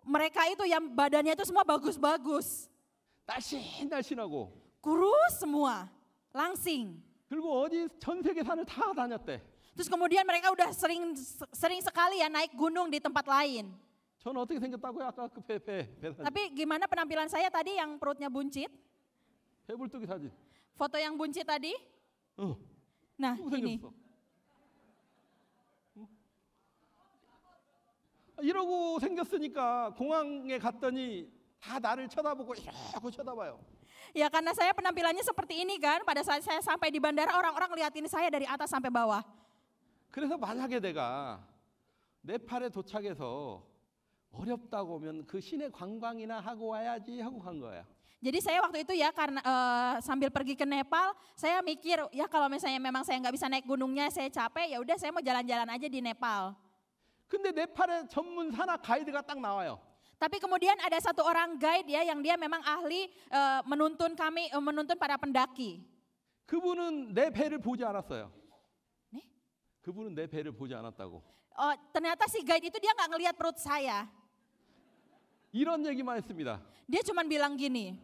Mereka itu yang badannya itu semua bagus-bagus. 날씬날씬하고. Kurus semua, langsing. 그리고 어디 전 세계 산을 다 다녔대. Terus kemudian mereka udah sering sekali ya naik gunung di tempat lain. 저는 어떻게 생겼다고요? 아까 그 배 사진. Tapi gimana penampilan saya tadi yang perutnya buncit? 배불뚝이 사진. Foto yang buncit tadi? Nah 어떻게 ini. 생겼어? 이러고 생겼으니까 공항에 갔더니 다 나를 쳐다보고 이러고 쳐다봐요. Ya karena saya penampilannya seperti ini kan, pada saat saya sampai di bandara orang-orang liatin saya dari atas sampai bawah. 그래서 만약에 내가 네팔에 도착해서 어렵다고 하면 그 시내 관광이나 하고 와야지 하고 간 거야. Jadi saya waktu itu ya karena sambil pergi ke Nepal, saya mikir ya kalau misalnya memang saya nggak bisa naik gunungnya, saya capek, ya udah saya mau jalan-jalan aja di Nepal. 근데 네팔에 전문 산악 가이드가 딱 나와요. Tapi kemudian ada satu orang guide ya yang dia memang ahli menuntun para pendaki. 그분은 내 배를 보지 않았어요. 네? 그분은 내 배를 보지 않았다고. Ternyata si guide itu dia nggak ngelihat perut saya. 이런 얘기만 했습니다. Dia cuma bilang gini,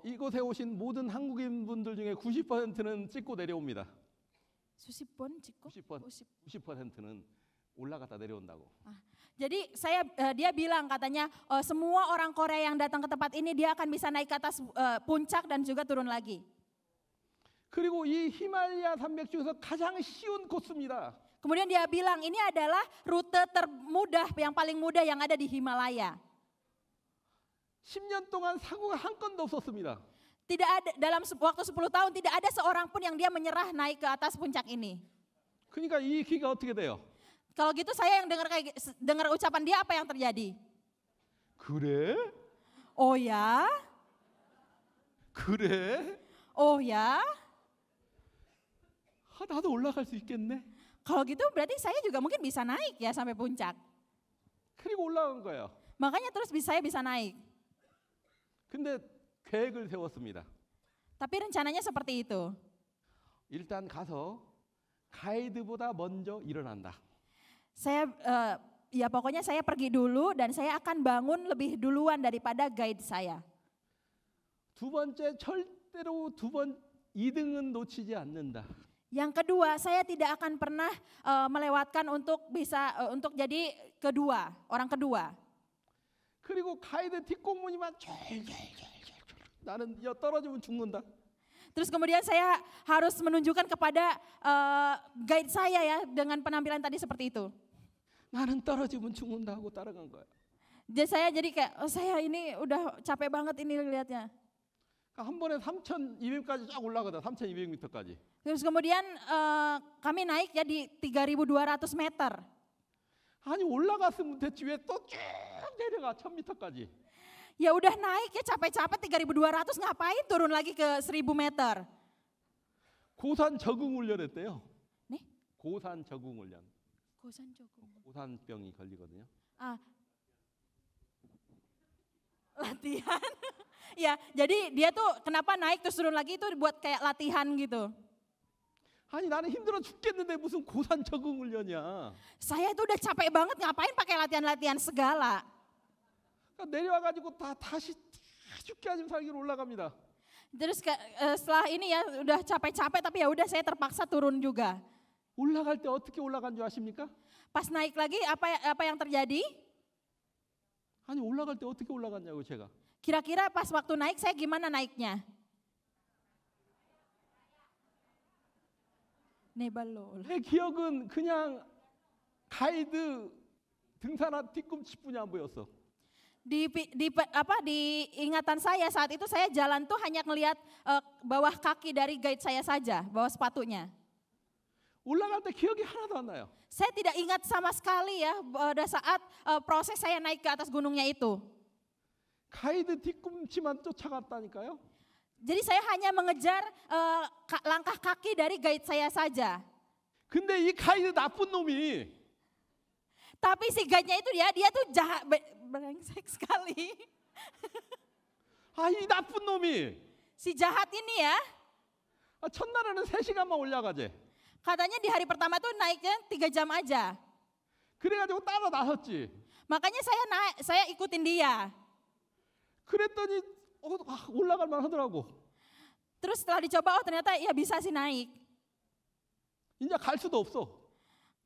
이곳에 오신 모든 한국인 분들 중에 90%는 찍고 내려옵니다. Susipon, Ciko? 90%는 올라갔다 내려온다고. Jadi dia bilang katanya semua orang Korea yang datang ke tempat ini dia akan bisa naik ke atas puncak dan juga turun lagi. 그리고 이 히말라야 산맥 중에서 가장 쉬운 코스입니다. Kemudian dia bilang ini adalah rute termudah yang paling mudah yang ada di Himalaya. 10년 동안 사고가 한 건도 없었습니다. Tidak ada dalam waktu 10 tahun tidak ada seorang pun yang dia menyerah naik ke atas puncak ini. 그러니까 이 기가 어떻게 돼요? Kalau gitu saya yang dengar ucapan dia apa yang terjadi? 그래? Oh ya? 그래? Oh ya? 나도 올라갈 수 있겠네. Kalau gitu berarti saya juga mungkin bisa naik ya sampai puncak. 그리고 올라간 거예요. Makanya terus saya bisa naik. 근데 계획을 세웠습니다. Tapi rencananya seperti itu. 일단 가서 가이드보다 먼저 일어난다. Saya ya pokoknya saya pergi dulu dan saya akan bangun lebih duluan daripada guide saya. 두 번째 절대로 2등은 놓치지 않는다. Yang kedua, saya tidak akan pernah melewatkan untuk untuk jadi orang kedua. 그리고 가이드 뒷공무니만 나는 떨어지면 죽는다. Terus kemudian saya harus menunjukkan kepada guide saya ya dengan penampilan tadi seperti itu. 나는 떨어지면 죽는다 하고 따라간 거야. Jadi saya kayak saya ini udah capek banget ini lihatnya. 한 번에 3,200까지 쫙 올라가다 3,200m까지. Terus kemudian kami naik ya di 3.200 meter. 아니 올라갔으면 됐지 왜 또 쭉 내려가 1,000m까지. Ya udah naik ya capek-capek 3.200 ngapain turun lagi ke 1.000 meter. 고산 적응 훈련했대요. 네? 고산 적응 훈련. 고산 적응. 고산병이 걸리거든요. Latihan. Ya, jadi dia tuh kenapa naik terus turun lagi itu buat kayak latihan gitu. 아니 나는 힘들어 죽겠는데 무슨 고산 적응 훈련이야. Saya itu udah capek banget ngapain pakai latihan-latihan segala. 내려와가지고 다시 죽게 하지 살기로 올라갑니다. Terus setelah ini ya udah capek-capek tapi ya udah saya terpaksa turun juga. 올라갈 때 어떻게 올라간 줄 아십니까? Pas naik lagi apa yang terjadi? 아니 올라갈 때 어떻게 올라갔냐고 제가. Kira-kira pas waktu naik saya gimana naiknya? 네발로. 내 기억은 그냥 가이드 등산화 뒤꿈치뿐이 안 보였어. Di ingatan saya saat itu saya jalan tuh hanya ngelihat bawah kaki dari guide saya saja, bawah sepatunya. 올라갈 때 기억이 하나도 안 나요. Saya tidak ingat sama sekali ya pada saat proses saya naik ke atas gunungnya itu. 가이드 뒤꿈치만 쫓아갔다니까요. Jadi saya hanya mengejar langkah kaki dari guide saya saja. 근데 이 가이드 나쁜 놈이 Tapi si guide-nya itu dia tuh jahat, brengsek sekali. 이 나쁜 놈이 Si jahat ini ya, 첫날에는 3시간만 올라가재. katanya di hari pertama tuh naiknya 3 jam aja. 그래가지고 따라 나섰지. Makanya saya ikutin dia. 그랬더니 올라갈 만 하더라고. Terus setelah dicoba, ternyata ya bisa sih naik. 이제 갈 수도 없어.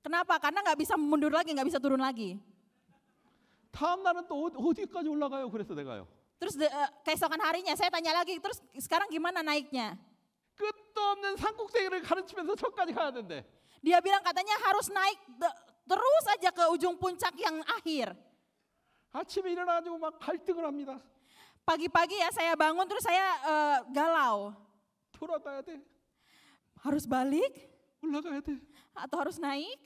Kenapa? Karena nggak bisa mundur lagi, nggak bisa turun lagi. 다음 날은 또 어디까지 올라가요? 그래서 내가요. Terus keesokan harinya saya tanya lagi, terus sekarang gimana naiknya? 끝도 없는 산꼭대기를 가르치면서 저까지 가야 된대. Dia bilang katanya harus naik terus aja ke ujung puncak yang akhir. 아침에 일어나가지고 막 갈등을 합니다. Pagi-pagi ya saya bangun terus saya galau. 돌아가야 돼. Harus balik 올라가야 돼. atau harus naik?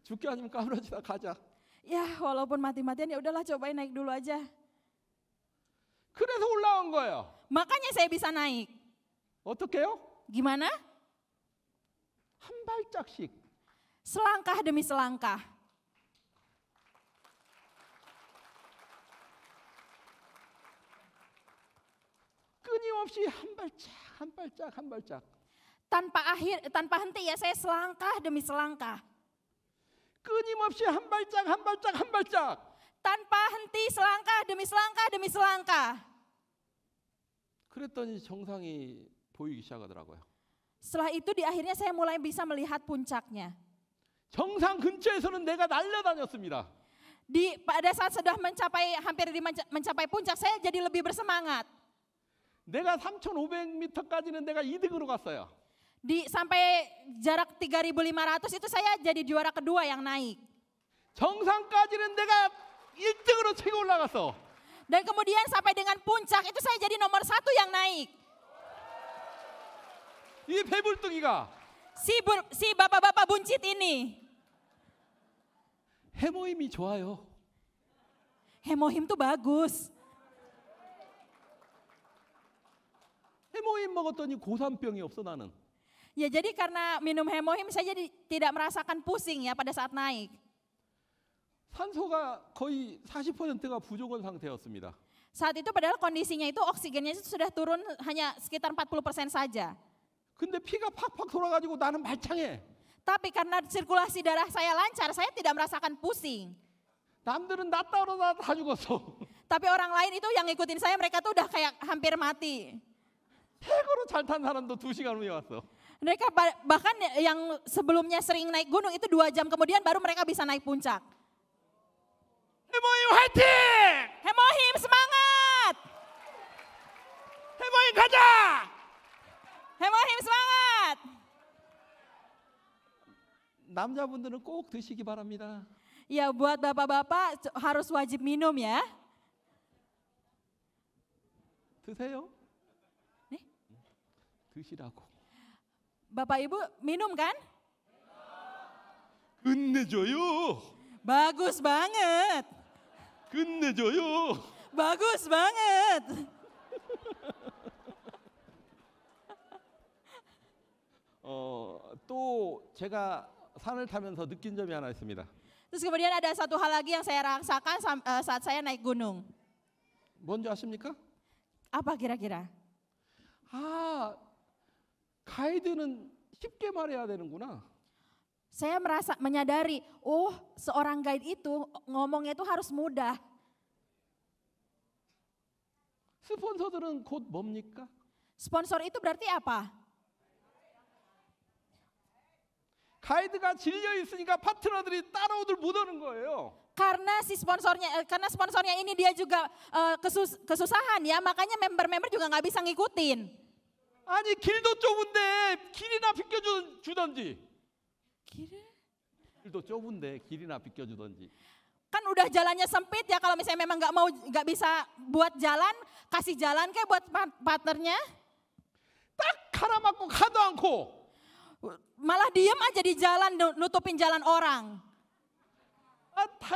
죽게 아니면 까무러지다 가자. Ya walaupun mati-matian ya udahlah cobain naik dulu aja. 그래서 올라온 거예요. Makanya saya bisa naik. 어떻게 해요? Gimana? 한 발짝씩. Selangkah demi selangkah. 끊임없이 한 발짝 한 발짝 한 발짝. Tanpa henti ya saya selangkah demi selangkah. 끊임없이 한 발짝 한 발짝 한 발짝. Tanpa henti selangkah demi selangkah demi selangkah. 그랬더니 정상이 보이기 시작하더라고요. Setelah itu di akhirnya saya mulai bisa melihat puncaknya. 정상 근처에서는 내가 날려다녔습니다. Pada saat sudah hampir mencapai puncak, saya jadi lebih bersemangat. 내가 3,500m까지는 내가 2등으로 갔어요. Sampai jarak 3.500 itu saya jadi juara kedua yang naik. 정상까지는 내가 1등으로 치고 올라갔어. Dan kemudian sampai dengan puncak itu saya jadi nomor 1 yang naik. 이 배불뚝이가 Si bapak-bapak buncit ini. 해모임이 좋아요. Hemohim tuh bagus. 해모임 먹었더니 고산병이 없어 나는. Ya jadi karena minum hemohim saya jadi tidak merasakan pusing ya pada saat naik. 산소가 거의 40%가 부족한 상태였습니다. Saat itu padahal kondisinya itu oksigennya itu sudah turun hanya sekitar 40% saja. 근데 피가 팍팍 돌아가지고 나는 말짱해. Tapi karena sirkulasi darah saya lancar, saya tidak merasakan pusing. 남들은 나 따라다 다 죽었어. Tapi orang lain itu yang ngikutin saya, mereka tuh udah kayak hampir mati. 최고로 잘 탄 사람도 2시간 후에 왔어. Mereka bahkan yang sebelumnya sering naik gunung itu 2 jam kemudian baru mereka bisa naik puncak. 해모임 화이팅! Hemohim semangat! 해모임 가자! Hemohim semangat! 남자분들은 꼭 드시기 바랍니다. Ya buat bapak-bapak harus wajib minum ya. 드세요. 네? 드시라고. Bapak ibu minum kan? 끝내줘요. Bagus banget. 끝내줘요. Bagus banget. 또 제가 산을 타면서 느낀 점이 하나 있습니다. Terus kemudian ada satu hal lagi yang saya rasakan saat saya naik gunung. 뭔지 아십니까? Apa kira-kira? 아, 가이드는 쉽게 말해야 되는구나. Saya menyadari, oh seorang guide itu ngomongnya itu harus mudah. 스폰서들은 곧 뭡니까? Sponsor itu berarti apa? 가이드가 질려 있으니까 파트너들이 따라오들 못 오는 거예요. Karena sponsornya ini dia juga kesusahan ya, makanya member-member juga nggak bisa ngikutin. 아니 길도 좁은데 길이나 비켜주던지. 길도 좁은데 길이나 비켜주던지. Kan udah jalannya sempit ya, kalau misalnya memang nggak bisa buat jalan, kasih jalan kayak buat partnernya. 딱 하나 맞고 가도 않고. Malah diem aja di jalan, nutupin jalan orang.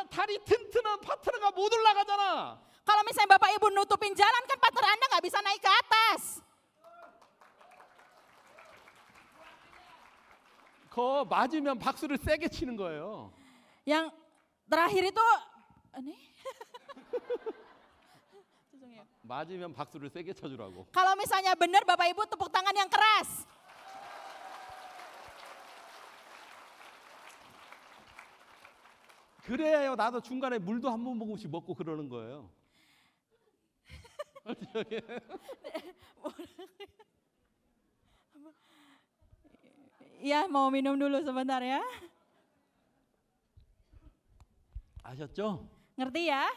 다리 튼튼한 파트너가 못 올라가잖아. Kalau misalnya bapak ibu nutupin jalan kan partner anda nggak bisa naik ke atas. 그거 맞으면 박수를 세게 치는 거예요. Yang terakhir itu, 맞으면 박수를 세게 쳐주라고. kalau misalnya benar bapak ibu tepuk tangan yang keras. 그래요. 나도 중간에 물도 한 모금씩 먹고 그러는 거예요. Ya mau minum dulu sebentar ya. 아셨죠? Ngerti ya?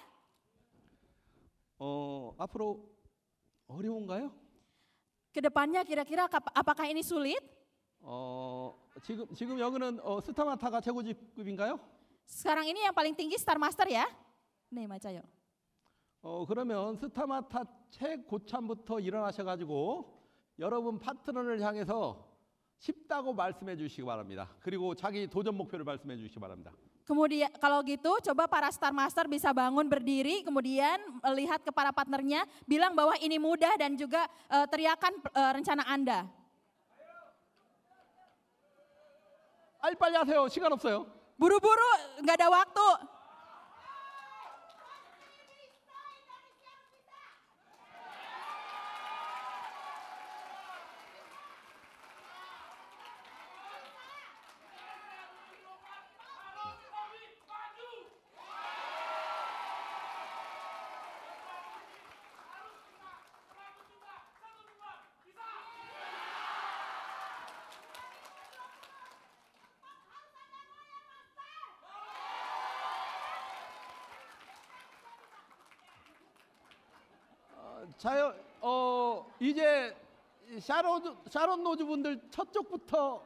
앞으로 어려운가요? Kedepannya kira-kira apakah ini sulit? 지금 여기는 스타마타가 최고급인가요? Sekarang ini yang paling tinggi Star Master ya? Nih macayo. 그러면 스타마타 최고참부터 일어나셔가지고 여러분 파트너를 향해서 쉽다고 말씀해 주시기 바랍니다. 그리고 자기 도전 목표를 말씀해 주시기 바랍니다. Kemudian kalau gitu coba para Star Master bisa bangun berdiri kemudian lihat ke para partnernya bilang bahwa ini mudah dan juga teriakan rencana Anda. 빨리빨리 하세요. 시간 없어요. Buru-buru nggak ada waktu. 자요, 이제 샤론 노주분들 저쪽부터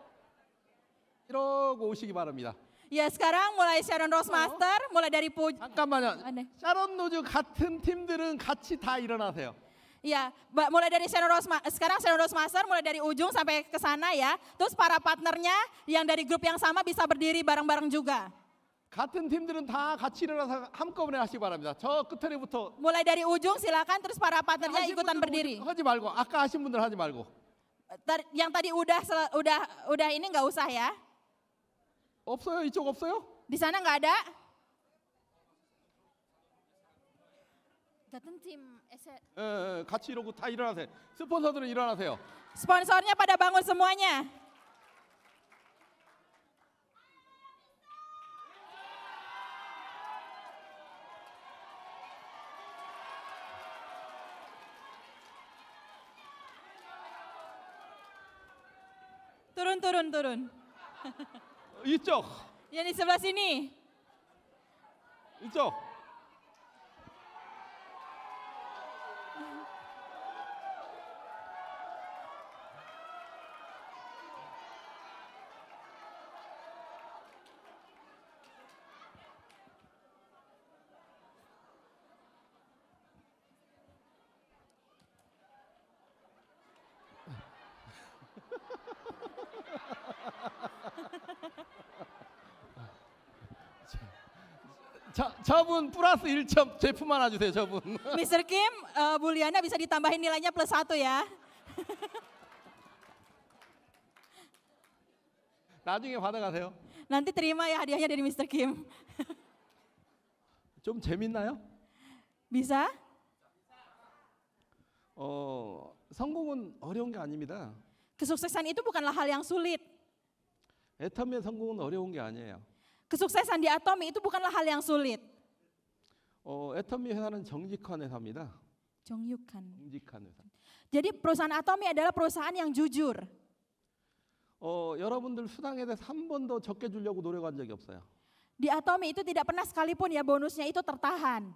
이러고 오시기 바랍니다. Ya sekarang mulai Sharon Rose Master, mulai dari 잠깐만요. 네. 샤론 노주 같은 팀들은 같이 다 일어나세요. Ya, mulai dari sekarang Sharon Rose Master mulai dari ujung sampai ke sana ya. Terus para partnernya yang dari grup yang sama bisa berdiri bareng-bareng juga. 같은 팀들은 다 같이 일어나서 한꺼번에 하시기 바랍니다. 저 끝자리부터. Mulai dari ujung silakan terus para partnernya ikutan berdiri. 하지 말고 아까 하신 분들 하지 말고. Yang tadi udah ini nggak usah ya. 없어요? 이쪽 없어요? Di sana nggak ada. 같은 tim 같이 이러고 다 일어나세요. 스폰서들은 일어나세요. Sponsornya pada bangun semuanya. Turun. 이쪽. Yang di sebelah sini. 이쪽. 저분 플러스 1점 제품 하나 주세요. 저분. Mr. Kim, Bu Liana bisa ditambahin nilainya +1 ya. 나중에 받아가세요. Nanti terima ya hadiahnya dari Mr. Kim. 좀 재밌나요? Bisa? 성공은 어려운 게 아닙니다. Kesuksesan itu bukanlah hal yang sulit. 애터미의 성공은 어려운 게 아니에요. Kesuksesan di Atomi itu bukanlah hal yang sulit. 애터미 회사는 정직한 회사입니다. 정직한 회사. Jadi perusahaan Atomi adalah perusahaan yang jujur. 여러분들 수당에 대해서 한 번도 적게 주려고 노력한 적이 없어요. Di Atomi itu tidak pernah sekalipun ya bonusnya itu tertahan.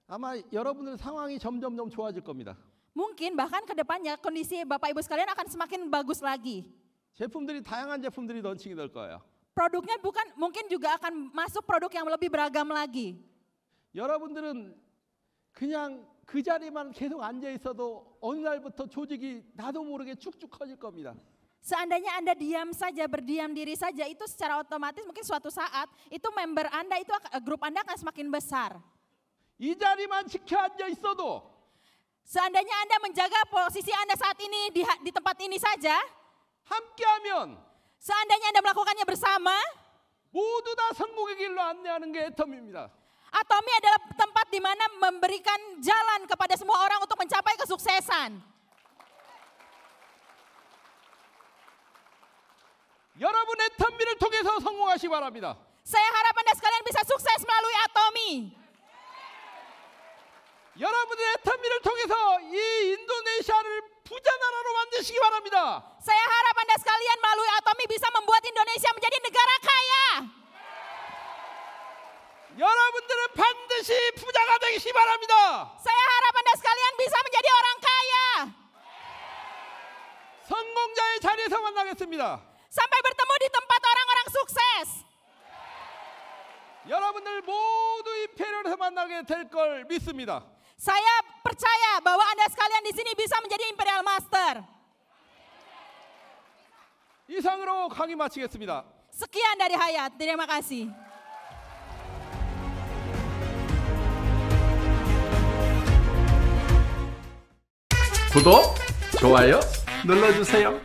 아마 여러분들 상황이 점점 좋아질 겁니다. Mungkin bahkan ke depannya kondisi Bapak Ibu sekalian akan semakin bagus lagi. 제품들이 다양한 제품들이 런칭이 될 거예요. Produknya mungkin juga akan masuk produk yang lebih beragam lagi. 여러분들은 그냥 그 자리만 계속 앉아 있어도 어느 날부터 조직이 나도 모르게 쭉쭉 커질 겁니다. Seandainya Anda diam saja, berdiam diri saja, itu secara otomatis mungkin suatu saat itu member Anda itu grup Anda akan semakin besar. 이 자리만 지켜 앉아 있어도 Seandainya Anda menjaga posisi Anda saat ini di tempat ini saja, 함께하면 seandainya Anda melakukannya bersama, 모두 다 성공의 길로 안내하는 게 애텀입니다. Atomi adalah tempat di mana memberikan jalan kepada semua orang untuk mencapai kesuksesan. 여러분 애텀미를 통해서 성공하시기 바랍니다. Saya harap Anda sekalian bisa sukses melalui Atomi. 여러분의 애텀미를 통해서 이 인도네시아를 부자 나라로 만드시기 바랍니다. Saya harap Anda sekalian melalui Atomi bisa membuat Indonesia menjadi negara kaya. 여러분들은 반드시 부자가 되시기 바랍니다. Saya harap Anda sekalian bisa menjadi orang kaya. 성공자의 자리에서 만나겠습니다. Sampai bertemu di tempat orang-orang sukses. 여러분들 모두 이 패널에서 만나게 될 걸 믿습니다. Saya percaya bahwa Anda sekalian di sini bisa menjadi Imperial Master. 이상으로 강의 마치겠습니다. Sekian dari Hayat, terima kasih. 구독, 좋아요 눌러주세요.